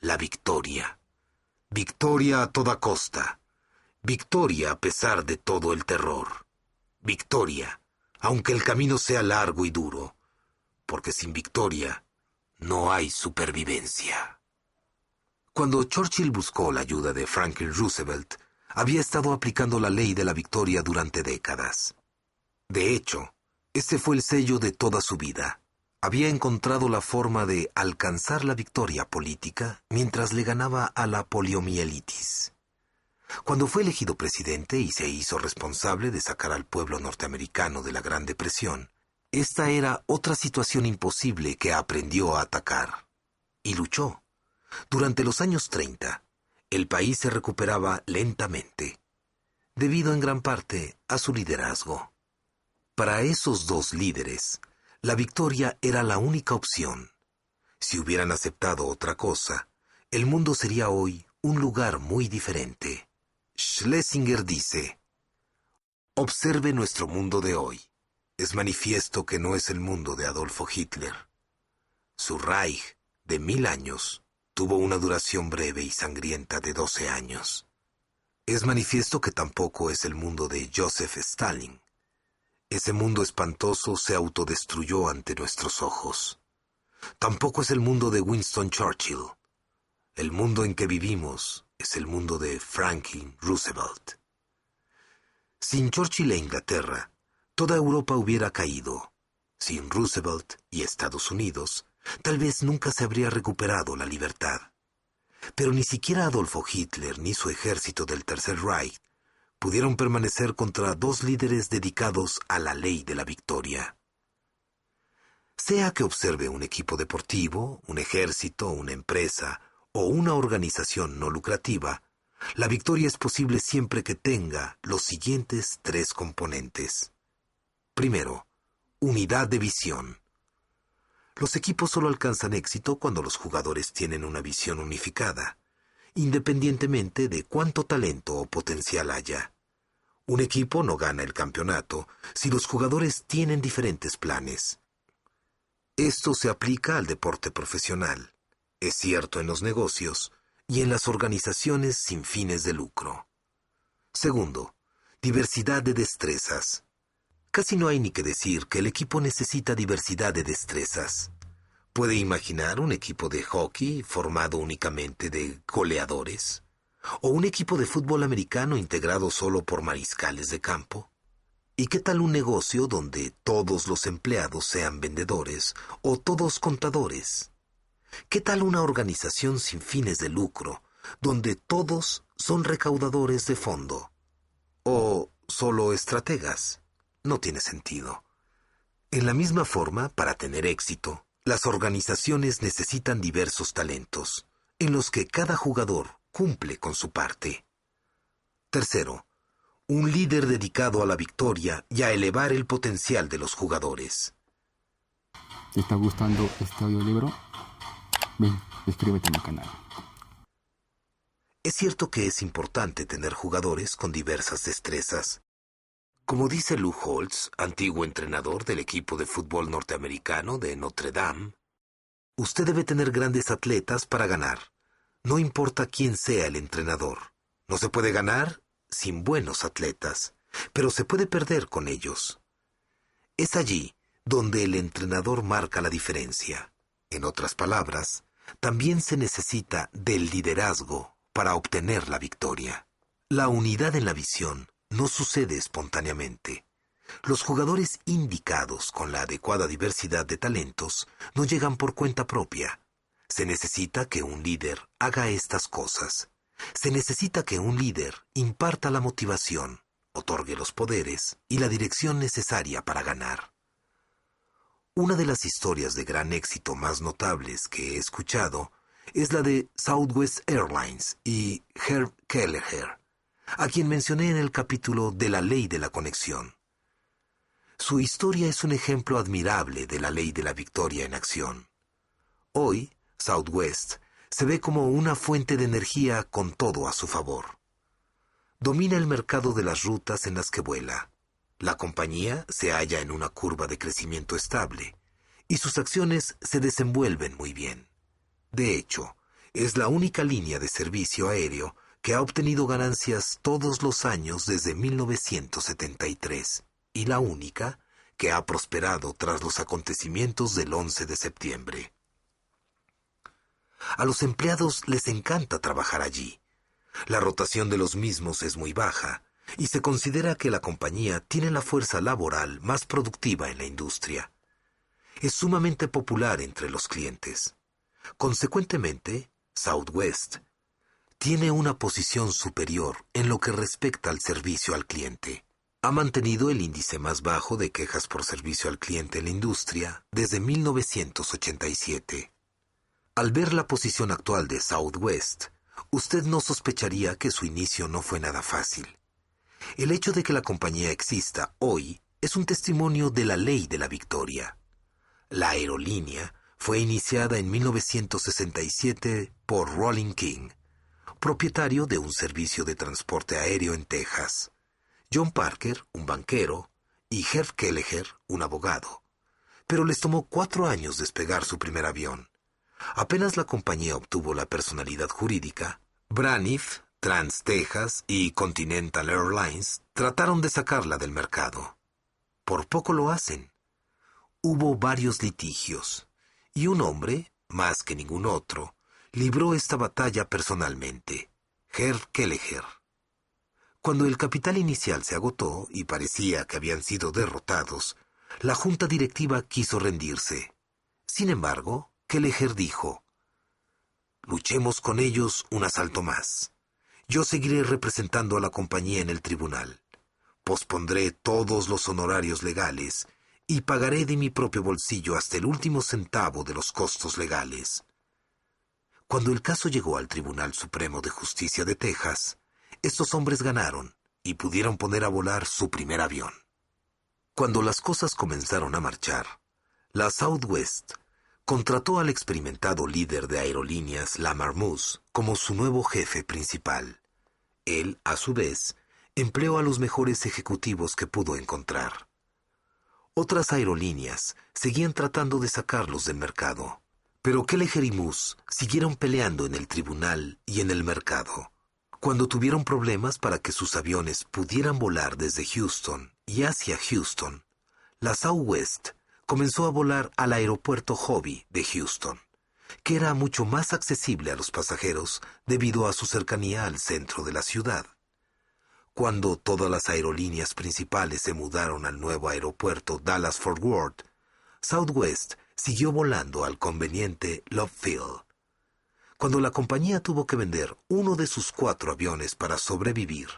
La victoria. Victoria a toda costa. Victoria a pesar de todo el terror. Victoria, aunque el camino sea largo y duro, porque sin victoria no hay supervivencia. Cuando Churchill buscó la ayuda de Franklin Roosevelt, había estado aplicando la ley de la victoria durante décadas. De hecho, ese fue el sello de toda su vida. Había encontrado la forma de alcanzar la victoria política mientras le ganaba a la poliomielitis. Cuando fue elegido presidente y se hizo responsable de sacar al pueblo norteamericano de la Gran Depresión, Esta era otra situación imposible que aprendió a atacar. Y luchó. Durante los años 30, el país se recuperaba lentamente, debido en gran parte a su liderazgo. Para esos dos líderes, la victoria era la única opción. Si hubieran aceptado otra cosa, el mundo sería hoy un lugar muy diferente. Schlesinger dice: observe nuestro mundo de hoy. Es manifiesto que no es el mundo de Adolfo Hitler. Su Reich, de 1000 años, tuvo una duración breve y sangrienta de 12 años. Es manifiesto que tampoco es el mundo de Joseph Stalin. Ese mundo espantoso se autodestruyó ante nuestros ojos. Tampoco es el mundo de Winston Churchill. El mundo en que vivimos es el mundo de Franklin Roosevelt. Sin Churchill e Inglaterra, toda Europa hubiera caído. Sin Roosevelt y Estados Unidos, tal vez nunca se habría recuperado la libertad. Pero ni siquiera Adolfo Hitler ni su ejército del Tercer Reich pudieron permanecer contra dos líderes dedicados a la ley de la victoria. Sea que observe un equipo deportivo, un ejército, una empresa o una organización no lucrativa, la victoria es posible siempre que tenga los siguientes 3 componentes. Primero, unidad de visión. Los equipos solo alcanzan éxito cuando los jugadores tienen una visión unificada, independientemente de cuánto talento o potencial haya. Un equipo no gana el campeonato si los jugadores tienen diferentes planes. Esto se aplica al deporte profesional. Es cierto en los negocios y en las organizaciones sin fines de lucro. Segundo, diversidad de destrezas. Casi no hay ni que decir que el equipo necesita diversidad de destrezas. ¿Puede imaginar un equipo de hockey formado únicamente de goleadores? ¿O un equipo de fútbol americano integrado solo por mariscales de campo? ¿Y qué tal un negocio donde todos los empleados sean vendedores o todos contadores? ¿Qué tal una organización sin fines de lucro, donde todos son recaudadores de fondo? ¿O solo estrategas? No tiene sentido. En la misma forma, para tener éxito, las organizaciones necesitan diversos talentos, en los que cada jugador cumple con su parte. Tercero, un líder dedicado a la victoria y a elevar el potencial de los jugadores. ¿Te está gustando este audiolibro? Ven, suscríbete a mi canal. Es cierto que es importante tener jugadores con diversas destrezas. Como dice Lou Holtz, antiguo entrenador del equipo de fútbol norteamericano de Notre Dame, usted debe tener grandes atletas para ganar. No importa quién sea el entrenador. No se puede ganar sin buenos atletas, pero se puede perder con ellos. Es allí donde el entrenador marca la diferencia. En otras palabras, también se necesita del liderazgo para obtener la victoria. La unidad en la visión no sucede espontáneamente. Los jugadores indicados con la adecuada diversidad de talentos no llegan por cuenta propia. Se necesita que un líder haga estas cosas. Se necesita que un líder imparta la motivación, otorgue los poderes y la dirección necesaria para ganar. Una de las historias de gran éxito más notables que he escuchado es la de Southwest Airlines y Herb Kelleher, a quien mencioné en el capítulo de la ley de la conexión. Su historia es un ejemplo admirable de la ley de la victoria en acción. Hoy, Southwest se ve como una fuente de energía con todo a su favor. Domina el mercado de las rutas en las que vuela. La compañía se halla en una curva de crecimiento estable y sus acciones se desenvuelven muy bien. De hecho, es la única línea de servicio aéreo que ha obtenido ganancias todos los años desde 1973 y la única que ha prosperado tras los acontecimientos del 11 de septiembre. A los empleados les encanta trabajar allí. La rotación de los mismos es muy baja y se considera que la compañía tiene la fuerza laboral más productiva en la industria. Es sumamente popular entre los clientes. Consecuentemente, Southwest tiene una posición superior en lo que respecta al servicio al cliente. Ha mantenido el índice más bajo de quejas por servicio al cliente en la industria desde 1987. Al ver la posición actual de Southwest, usted no sospecharía que su inicio no fue nada fácil. El hecho de que la compañía exista hoy es un testimonio de la ley de la victoria. La aerolínea fue iniciada en 1967 por Rollin King, propietario de un servicio de transporte aéreo en Texas, John Parker, un banquero, y Herb Kelleher, un abogado. Pero les tomó 4 años despegar su primer avión. Apenas la compañía obtuvo la personalidad jurídica, Braniff, TransTexas y Continental Airlines trataron de sacarla del mercado. Por poco lo hacen. Hubo varios litigios, y un hombre, más que ningún otro, libró esta batalla personalmente, Herb Kelleher. Cuando el capital inicial se agotó y parecía que habían sido derrotados, la junta directiva quiso rendirse. Sin embargo, Kelleher dijo: «Luchemos con ellos un asalto más. Yo seguiré representando a la compañía en el tribunal. Pospondré todos los honorarios legales y pagaré de mi propio bolsillo hasta el último centavo de los costos legales». Cuando el caso llegó al Tribunal Supremo de Justicia de Texas, estos hombres ganaron y pudieron poner a volar su primer avión. Cuando las cosas comenzaron a marchar, la Southwest contrató al experimentado líder de aerolíneas Lamar Moose como su nuevo jefe principal. Él, a su vez, empleó a los mejores ejecutivos que pudo encontrar. Otras aerolíneas seguían tratando de sacarlos del mercado, pero Kelleher y Moose siguieron peleando en el tribunal y en el mercado. Cuando tuvieron problemas para que sus aviones pudieran volar desde Houston y hacia Houston, la Southwest comenzó a volar al aeropuerto Hobby de Houston, que era mucho más accesible a los pasajeros debido a su cercanía al centro de la ciudad. Cuando todas las aerolíneas principales se mudaron al nuevo aeropuerto Dallas-Fort Worth, Southwest siguió volando al conveniente Love Field. Cuando la compañía tuvo que vender uno de sus 4 aviones para sobrevivir,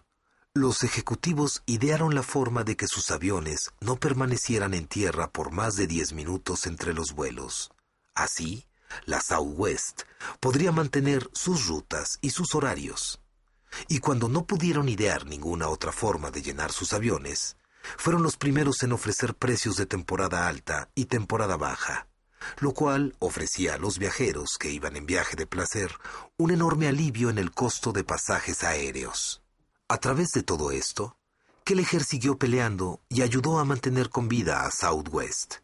los ejecutivos idearon la forma de que sus aviones no permanecieran en tierra por más de 10 minutos entre los vuelos. Así, la Southwest podría mantener sus rutas y sus horarios. Y cuando no pudieron idear ninguna otra forma de llenar sus aviones, fueron los primeros en ofrecer precios de temporada alta y temporada baja, lo cual ofrecía a los viajeros que iban en viaje de placer un enorme alivio en el costo de pasajes aéreos. A través de todo esto, Kelleher siguió peleando y ayudó a mantener con vida a Southwest.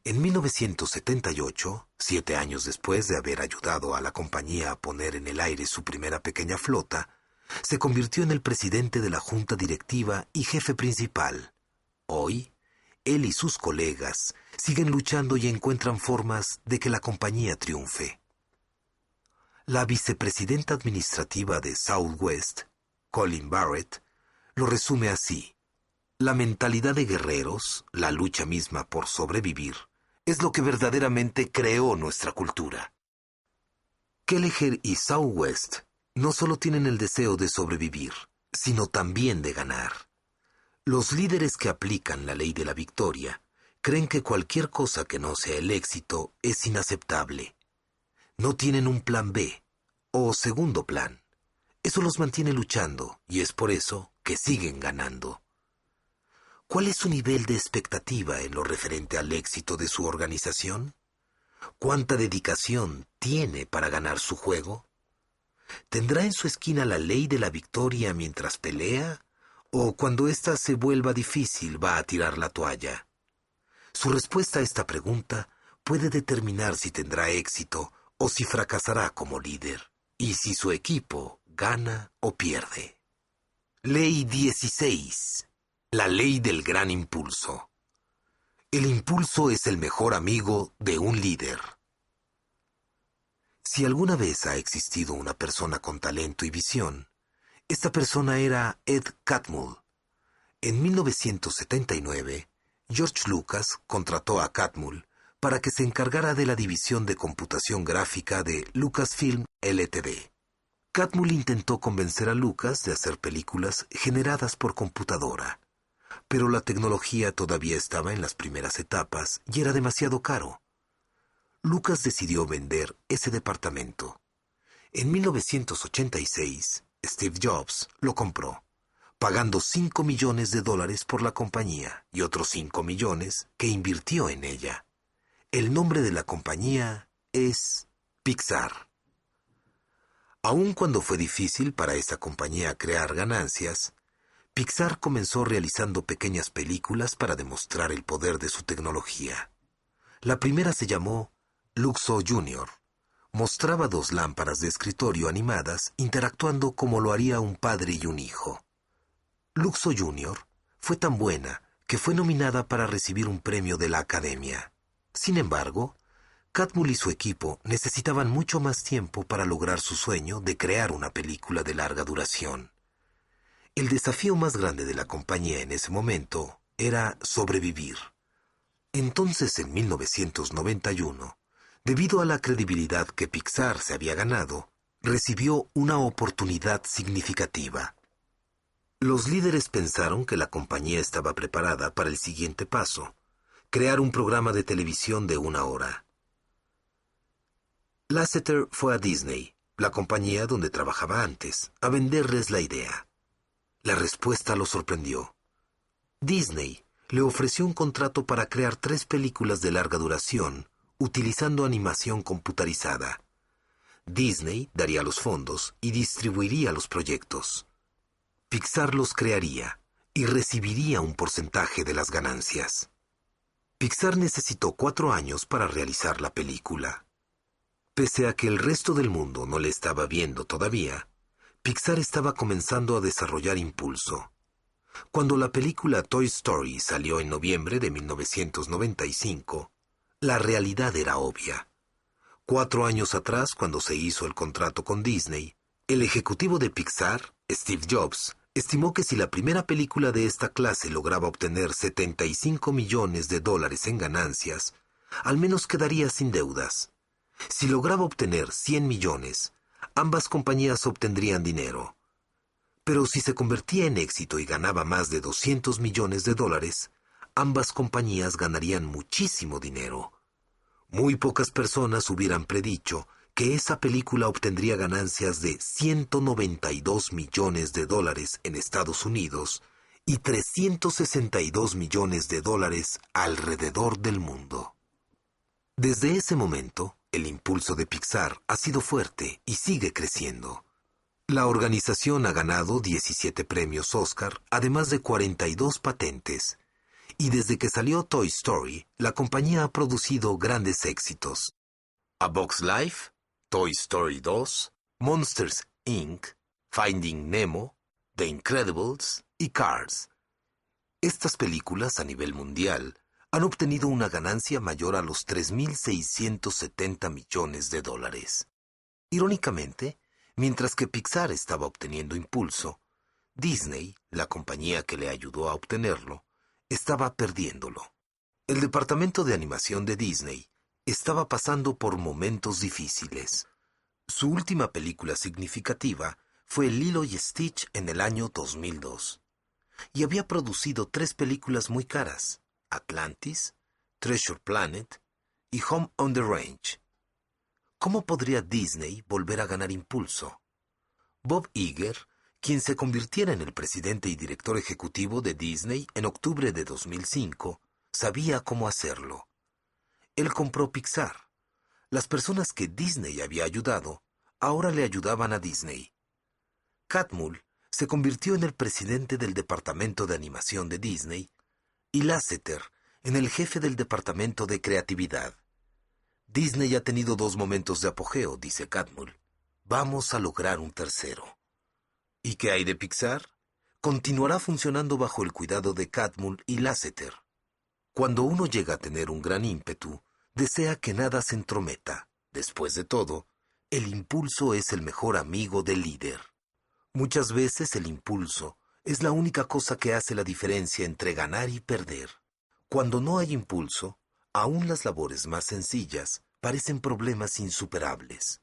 En 1978, 7 años después de haber ayudado a la compañía a poner en el aire su primera pequeña flota, se convirtió en el presidente de la junta directiva y jefe principal. Hoy, él y sus colegas siguen luchando y encuentran formas de que la compañía triunfe. La vicepresidenta administrativa de Southwest, Colin Barrett, lo resume así: «La mentalidad de guerreros, la lucha misma por sobrevivir, es lo que verdaderamente creó nuestra cultura». Kelleher y Southwest no solo tienen el deseo de sobrevivir, sino también de ganar. Los líderes que aplican la ley de la victoria creen que cualquier cosa que no sea el éxito es inaceptable. No tienen un plan B o segundo plan. Eso los mantiene luchando y es por eso que siguen ganando. ¿Cuál es su nivel de expectativa en lo referente al éxito de su organización? ¿Cuánta dedicación tiene para ganar su juego? ¿Tendrá en su esquina la ley de la victoria mientras pelea? ¿O cuando ésta se vuelva difícil va a tirar la toalla? Su respuesta a esta pregunta puede determinar si tendrá éxito o si fracasará como líder, y si su equipo gana o pierde. Ley 16. La ley del gran impulso. El impulso es el mejor amigo de un líder. Si alguna vez ha existido una persona con talento y visión, esta persona era Ed Catmull. En 1979, George Lucas contrató a Catmull para que se encargara de la división de computación gráfica de Lucasfilm Ltd. Catmull intentó convencer a Lucas de hacer películas generadas por computadora, Pero la tecnología todavía estaba en las primeras etapas y era demasiado caro. Lucas decidió vender ese departamento. En 1986, Steve Jobs lo compró, pagando $5 millones por la compañía y otros 5 millones que invirtió en ella. El nombre de la compañía es Pixar. Aun cuando fue difícil para esta compañía crear ganancias, Pixar comenzó realizando pequeñas películas para demostrar el poder de su tecnología. La primera se llamó Luxo Jr. Mostraba 2 lámparas de escritorio animadas interactuando como lo haría un padre y un hijo. Luxo Jr. fue tan buena que fue nominada para recibir un premio de la Academia. Sin embargo, Catmull y su equipo necesitaban mucho más tiempo para lograr su sueño de crear una película de larga duración. El desafío más grande de la compañía en ese momento era sobrevivir. Entonces, en 1991, debido a la credibilidad que Pixar se había ganado, recibió una oportunidad significativa. Los líderes pensaron que la compañía estaba preparada para el siguiente paso: crear un programa de televisión de 1 hora. Lasseter fue a Disney, la compañía donde trabajaba antes, a venderles la idea. La respuesta lo sorprendió. Disney le ofreció un contrato para crear 3 películas de larga duración, utilizando animación computarizada. Disney daría los fondos y distribuiría los proyectos. Pixar los crearía y recibiría un porcentaje de las ganancias. Pixar necesitó 4 años para realizar la película. Pese a que el resto del mundo no le estaba viendo todavía, Pixar estaba comenzando a desarrollar impulso. Cuando la película Toy Story salió en noviembre de 1995, la realidad era obvia. 4 años atrás, cuando se hizo el contrato con Disney, el ejecutivo de Pixar, Steve Jobs, estimó que si la primera película de esta clase lograba obtener $75 millones en ganancias, al menos quedaría sin deudas. Si lograba obtener 100 millones, ambas compañías obtendrían dinero. Pero si se convertía en éxito y ganaba más de $200 millones, ambas compañías ganarían muchísimo dinero. Muy pocas personas hubieran predicho que esa película obtendría ganancias de $192 millones en Estados Unidos y $362 millones alrededor del mundo. Desde ese momento, el impulso de Pixar ha sido fuerte y sigue creciendo. La organización ha ganado 17 premios Oscar, además de 42 patentes. Y desde que salió Toy Story, la compañía ha producido grandes éxitos: A Bug's Life, Toy Story 2, Monsters, Inc., Finding Nemo, The Incredibles y Cars. Estas películas a nivel mundial han obtenido una ganancia mayor a los $3.670 millones. Irónicamente, mientras que Pixar estaba obteniendo impulso, Disney, la compañía que le ayudó a obtenerlo, estaba perdiéndolo. El departamento de animación de Disney estaba pasando por momentos difíciles. Su última película significativa fue Lilo y Stitch en el año 2002. Y había producido 3 películas muy caras: Atlantis, Treasure Planet y Home on the Range. ¿Cómo podría Disney volver a ganar impulso? Bob Iger, quien se convirtiera en el presidente y director ejecutivo de Disney en octubre de 2005, sabía cómo hacerlo. Él compró Pixar. Las personas que Disney había ayudado ahora le ayudaban a Disney. Catmull se convirtió en el presidente del departamento de animación de Disney y Lasseter en el jefe del departamento de creatividad. Disney ha tenido 2 momentos de apogeo, dice Catmull. Vamos a lograr un tercero. ¿Y qué hay de Pixar? Continuará funcionando bajo el cuidado de Catmull y Lasseter. Cuando uno llega a tener un gran ímpetu, desea que nada se entrometa. Después de todo, el impulso es el mejor amigo del líder. Muchas veces el impulso es la única cosa que hace la diferencia entre ganar y perder. Cuando no hay impulso, aún las labores más sencillas parecen problemas insuperables.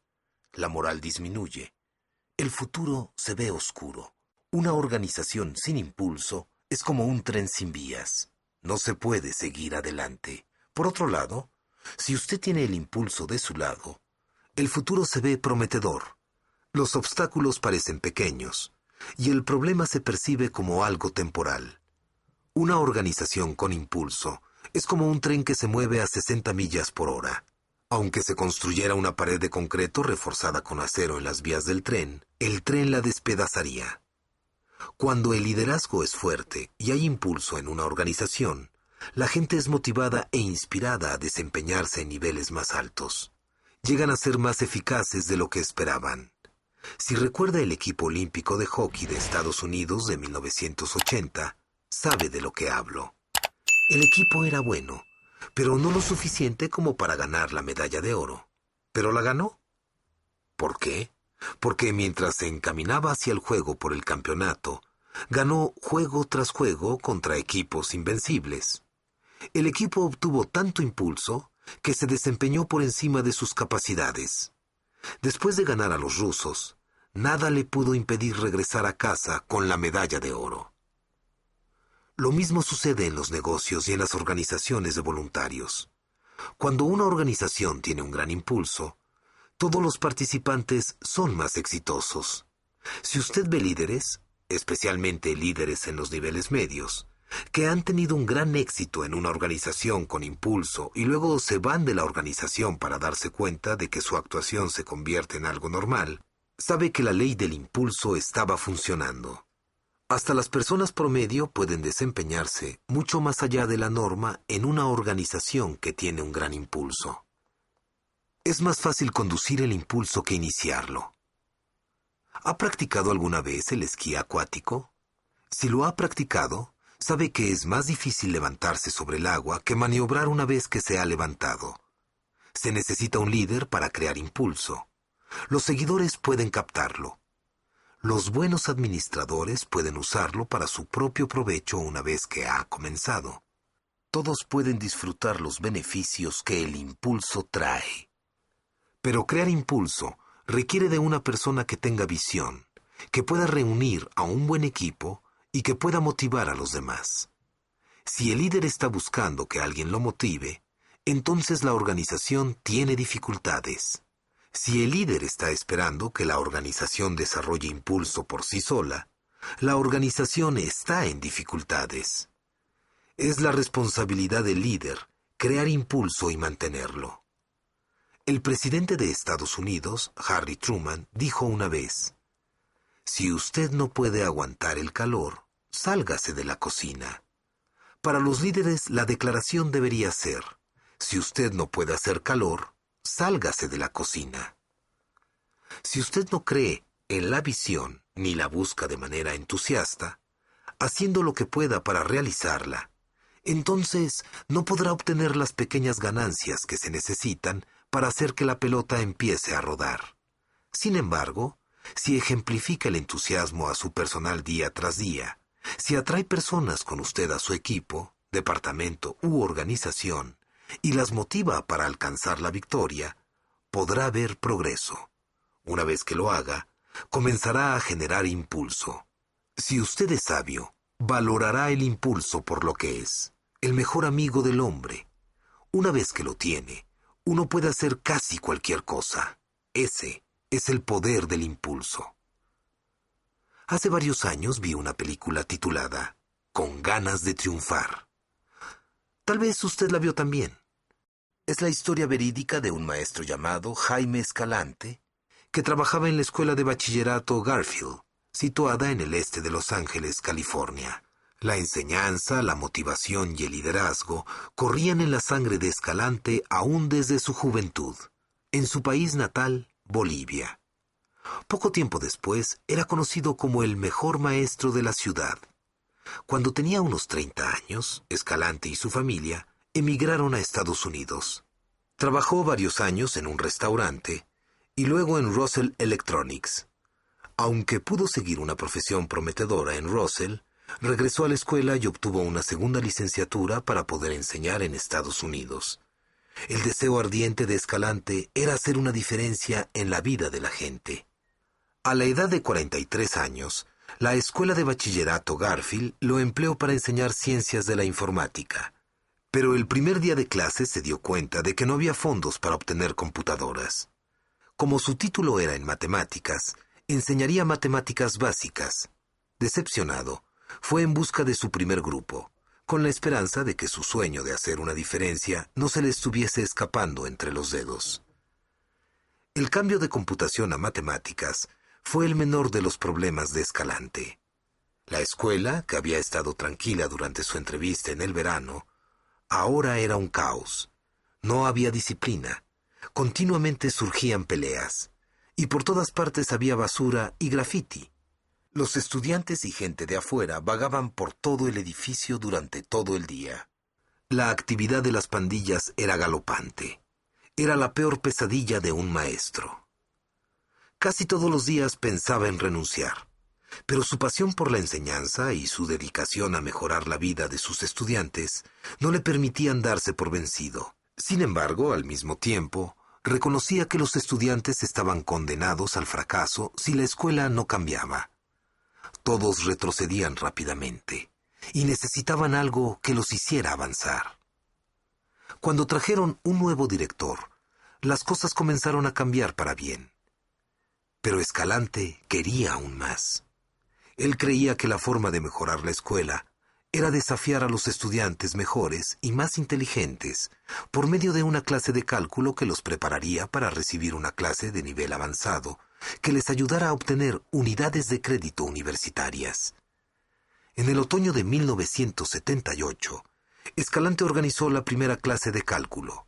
La moral disminuye. El futuro se ve oscuro. Una organización sin impulso es como un tren sin vías. No se puede seguir adelante. Por otro lado, si usted tiene el impulso de su lado, el futuro se ve prometedor. Los obstáculos parecen pequeños, y el problema se percibe como algo temporal. Una organización con impulso es como un tren que se mueve a 60 millas por hora. Aunque se construyera una pared de concreto reforzada con acero en las vías del tren, el tren la despedazaría. Cuando el liderazgo es fuerte y hay impulso en una organización, la gente es motivada e inspirada a desempeñarse en niveles más altos. Llegan a ser más eficaces de lo que esperaban. Si recuerda el equipo olímpico de hockey de Estados Unidos de 1980, sabe de lo que hablo. El equipo era bueno, pero no lo suficiente como para ganar la medalla de oro. ¿Pero la ganó? ¿Por qué? Porque mientras se encaminaba hacia el juego por el campeonato, ganó juego tras juego contra equipos invencibles. El equipo obtuvo tanto impulso que se desempeñó por encima de sus capacidades. Después de ganar a los rusos, nada le pudo impedir regresar a casa con la medalla de oro. Lo mismo sucede en los negocios y en las organizaciones de voluntarios. Cuando una organización tiene un gran impulso, todos los participantes son más exitosos. Si usted ve líderes, especialmente líderes en los niveles medios, que han tenido un gran éxito en una organización con impulso y luego se van de la organización para darse cuenta de que su actuación se convierte en algo normal, sabe que la ley del impulso estaba funcionando. Hasta las personas promedio pueden desempeñarse mucho más allá de la norma en una organización que tiene un gran impulso. Es más fácil conducir el impulso que iniciarlo. ¿Ha practicado alguna vez el esquí acuático? Si lo ha practicado, sabe que es más difícil levantarse sobre el agua que maniobrar una vez que se ha levantado. Se necesita un líder para crear impulso. Los seguidores pueden captarlo. Los buenos administradores pueden usarlo para su propio provecho una vez que ha comenzado. Todos pueden disfrutar los beneficios que el impulso trae. Pero crear impulso requiere de una persona que tenga visión, que pueda reunir a un buen equipo y que pueda motivar a los demás. Si el líder está buscando que alguien lo motive, entonces la organización tiene dificultades. Si el líder está esperando que la organización desarrolle impulso por sí sola, la organización está en dificultades. Es la responsabilidad del líder crear impulso y mantenerlo. El presidente de Estados Unidos, Harry Truman, dijo una vez: «Si usted no puede aguantar el calor, sálgase de la cocina». Para los líderes, la declaración debería ser: «Si usted no puede hacer calor, sálgase de la cocina». Si usted no cree en la visión ni la busca de manera entusiasta, haciendo lo que pueda para realizarla, entonces no podrá obtener las pequeñas ganancias que se necesitan para hacer que la pelota empiece a rodar. Sin embargo, si ejemplifica el entusiasmo a su personal día tras día, si atrae personas con usted a su equipo, departamento u organización, y las motiva para alcanzar la victoria, podrá ver progreso. Una vez que lo haga, comenzará a generar impulso. Si usted es sabio, valorará el impulso por lo que es, el mejor amigo del hombre. Una vez que lo tiene, uno puede hacer casi cualquier cosa. Ese es el poder del impulso. Hace varios años vi una película titulada Con ganas de triunfar. Tal vez usted la vio también. Es la historia verídica de un maestro llamado Jaime Escalante, que trabajaba en la escuela de bachillerato Garfield, situada en el este de Los Ángeles, California. La enseñanza, la motivación y el liderazgo corrían en la sangre de Escalante aún desde su juventud, en su país natal, Bolivia. Poco tiempo después, era conocido como el mejor maestro de la ciudad. Cuando tenía unos 30 años, Escalante y su familia emigraron a Estados Unidos. Trabajó varios años en un restaurante y luego en Russell Electronics. Aunque pudo seguir una profesión prometedora en Russell, regresó a la escuela y obtuvo una segunda licenciatura para poder enseñar en Estados Unidos. El deseo ardiente de Escalante era hacer una diferencia en la vida de la gente. A la edad de 43 años, La escuela de bachillerato Garfield lo empleó para enseñar ciencias de la informática. Pero el primer día de clase se dio cuenta de que no había fondos para obtener computadoras. Como su título era en matemáticas, enseñaría matemáticas básicas. Decepcionado, fue en busca de su primer grupo, con la esperanza de que su sueño de hacer una diferencia no se le estuviese escapando entre los dedos. El cambio de computación a matemáticas fue el menor de los problemas de Escalante. La escuela, que había estado tranquila durante su entrevista en el verano, ahora era un caos. No había disciplina. Continuamente surgían peleas. Y por todas partes había basura y grafiti. Los estudiantes y gente de afuera vagaban por todo el edificio durante todo el día. La actividad de las pandillas era galopante. Era la peor pesadilla de un maestro. Casi todos los días pensaba en renunciar, pero su pasión por la enseñanza y su dedicación a mejorar la vida de sus estudiantes no le permitían darse por vencido. Sin embargo, al mismo tiempo, reconocía que los estudiantes estaban condenados al fracaso si la escuela no cambiaba. Todos retrocedían rápidamente y necesitaban algo que los hiciera avanzar. Cuando trajeron un nuevo director, las cosas comenzaron a cambiar para bien. Pero Escalante quería aún más. Él creía que la forma de mejorar la escuela era desafiar a los estudiantes mejores y más inteligentes por medio de una clase de cálculo que los prepararía para recibir una clase de nivel avanzado que les ayudara a obtener unidades de crédito universitarias. En el otoño de 1978, Escalante organizó la primera clase de cálculo,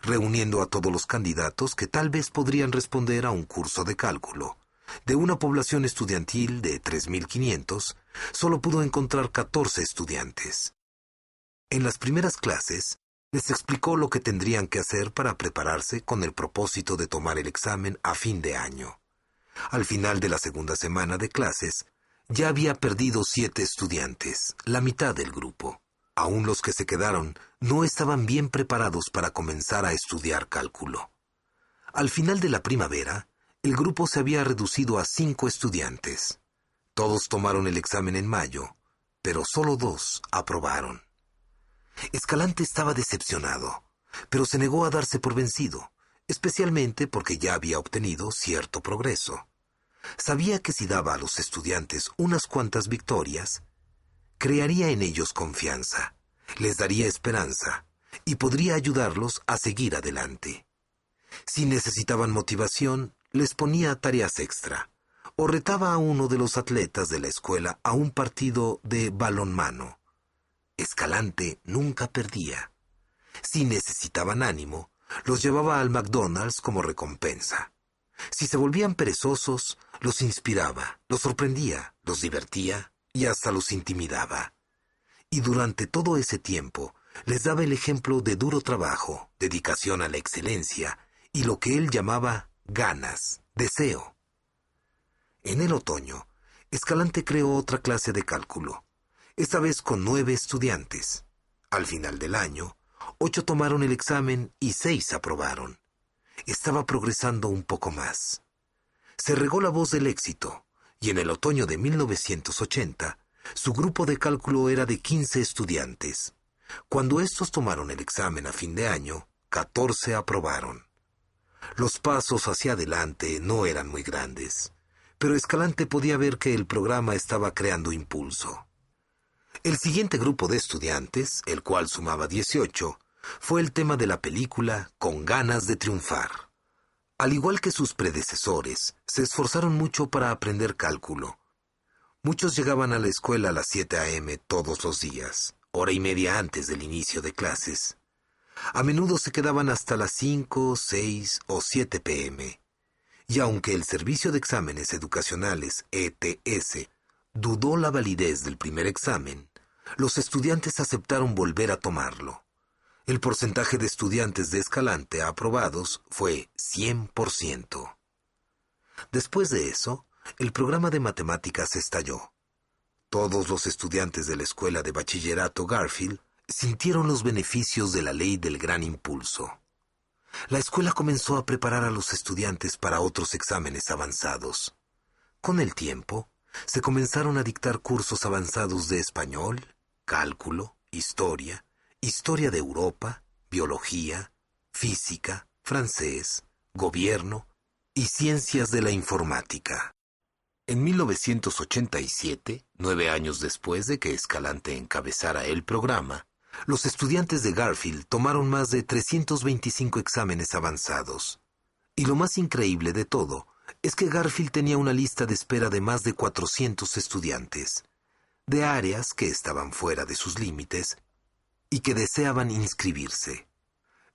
reuniendo a todos los candidatos que tal vez podrían responder a un curso de cálculo. De una población estudiantil de 3.500, solo pudo encontrar 14 estudiantes. En las primeras clases, les explicó lo que tendrían que hacer para prepararse con el propósito de tomar el examen a fin de año. Al final de la segunda semana de clases, ya había perdido 7 estudiantes, la mitad del grupo. Aún los que se quedaron no estaban bien preparados para comenzar a estudiar cálculo. Al final de la primavera, el grupo se había reducido a 5 estudiantes. Todos tomaron el examen en mayo, pero solo 2 aprobaron. Escalante estaba decepcionado, pero se negó a darse por vencido, especialmente porque ya había obtenido cierto progreso. Sabía que si daba a los estudiantes unas cuantas victorias, crearía en ellos confianza, les daría esperanza y podría ayudarlos a seguir adelante. Si necesitaban motivación, les ponía tareas extra o retaba a uno de los atletas de la escuela a un partido de balonmano. Escalante nunca perdía. Si necesitaban ánimo, los llevaba al McDonald's como recompensa. Si se volvían perezosos, los inspiraba, los sorprendía, los divertía y hasta los intimidaba. Y durante todo ese tiempo, les daba el ejemplo de duro trabajo, dedicación a la excelencia y lo que él llamaba ganas, deseo. En el otoño, Escalante creó otra clase de cálculo, esta vez con 9 estudiantes. Al final del año, 8 tomaron el examen y 6 aprobaron. Estaba progresando un poco más. Se regó la voz del éxito, y en el otoño de 1980, su grupo de cálculo era de 15 estudiantes. Cuando estos tomaron el examen a fin de año, 14 aprobaron. Los pasos hacia adelante no eran muy grandes, pero Escalante podía ver que el programa estaba creando impulso. El siguiente grupo de estudiantes, el cual sumaba 18, fue el tema de la película Con ganas de triunfar. Al igual que sus predecesores, se esforzaron mucho para aprender cálculo. Muchos llegaban a la escuela a las 7 a.m. todos los días, hora y media antes del inicio de clases. A menudo se quedaban hasta las 5, 6 o 7 p.m. Y aunque el Servicio de Exámenes Educacionales, ETS, dudó la validez del primer examen, los estudiantes aceptaron volver a tomarlo. El porcentaje de estudiantes de Escalante aprobados fue 100%. Después de eso, el programa de matemáticas estalló. Todos los estudiantes de la escuela de bachillerato Garfield sintieron los beneficios de la ley del gran impulso. La escuela comenzó a preparar a los estudiantes para otros exámenes avanzados. Con el tiempo, se comenzaron a dictar cursos avanzados de español, cálculo, historia, historia de Europa, biología, física, francés, gobierno y ciencias de la informática. En 1987, 9 años después de que Escalante encabezara el programa, los estudiantes de Garfield tomaron más de 325 exámenes avanzados. Y lo más increíble de todo es que Garfield tenía una lista de espera de más de 400 estudiantes, de áreas que estaban fuera de sus límites y que deseaban inscribirse.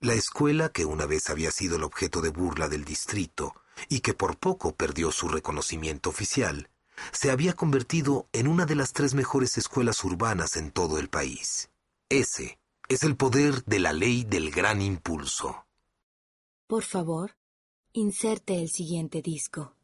La escuela, que una vez había sido el objeto de burla del distrito y que por poco perdió su reconocimiento oficial, se había convertido en una de las 3 mejores escuelas urbanas en todo el país. Ese es el poder de la ley del gran impulso. Por favor, inserte el siguiente disco.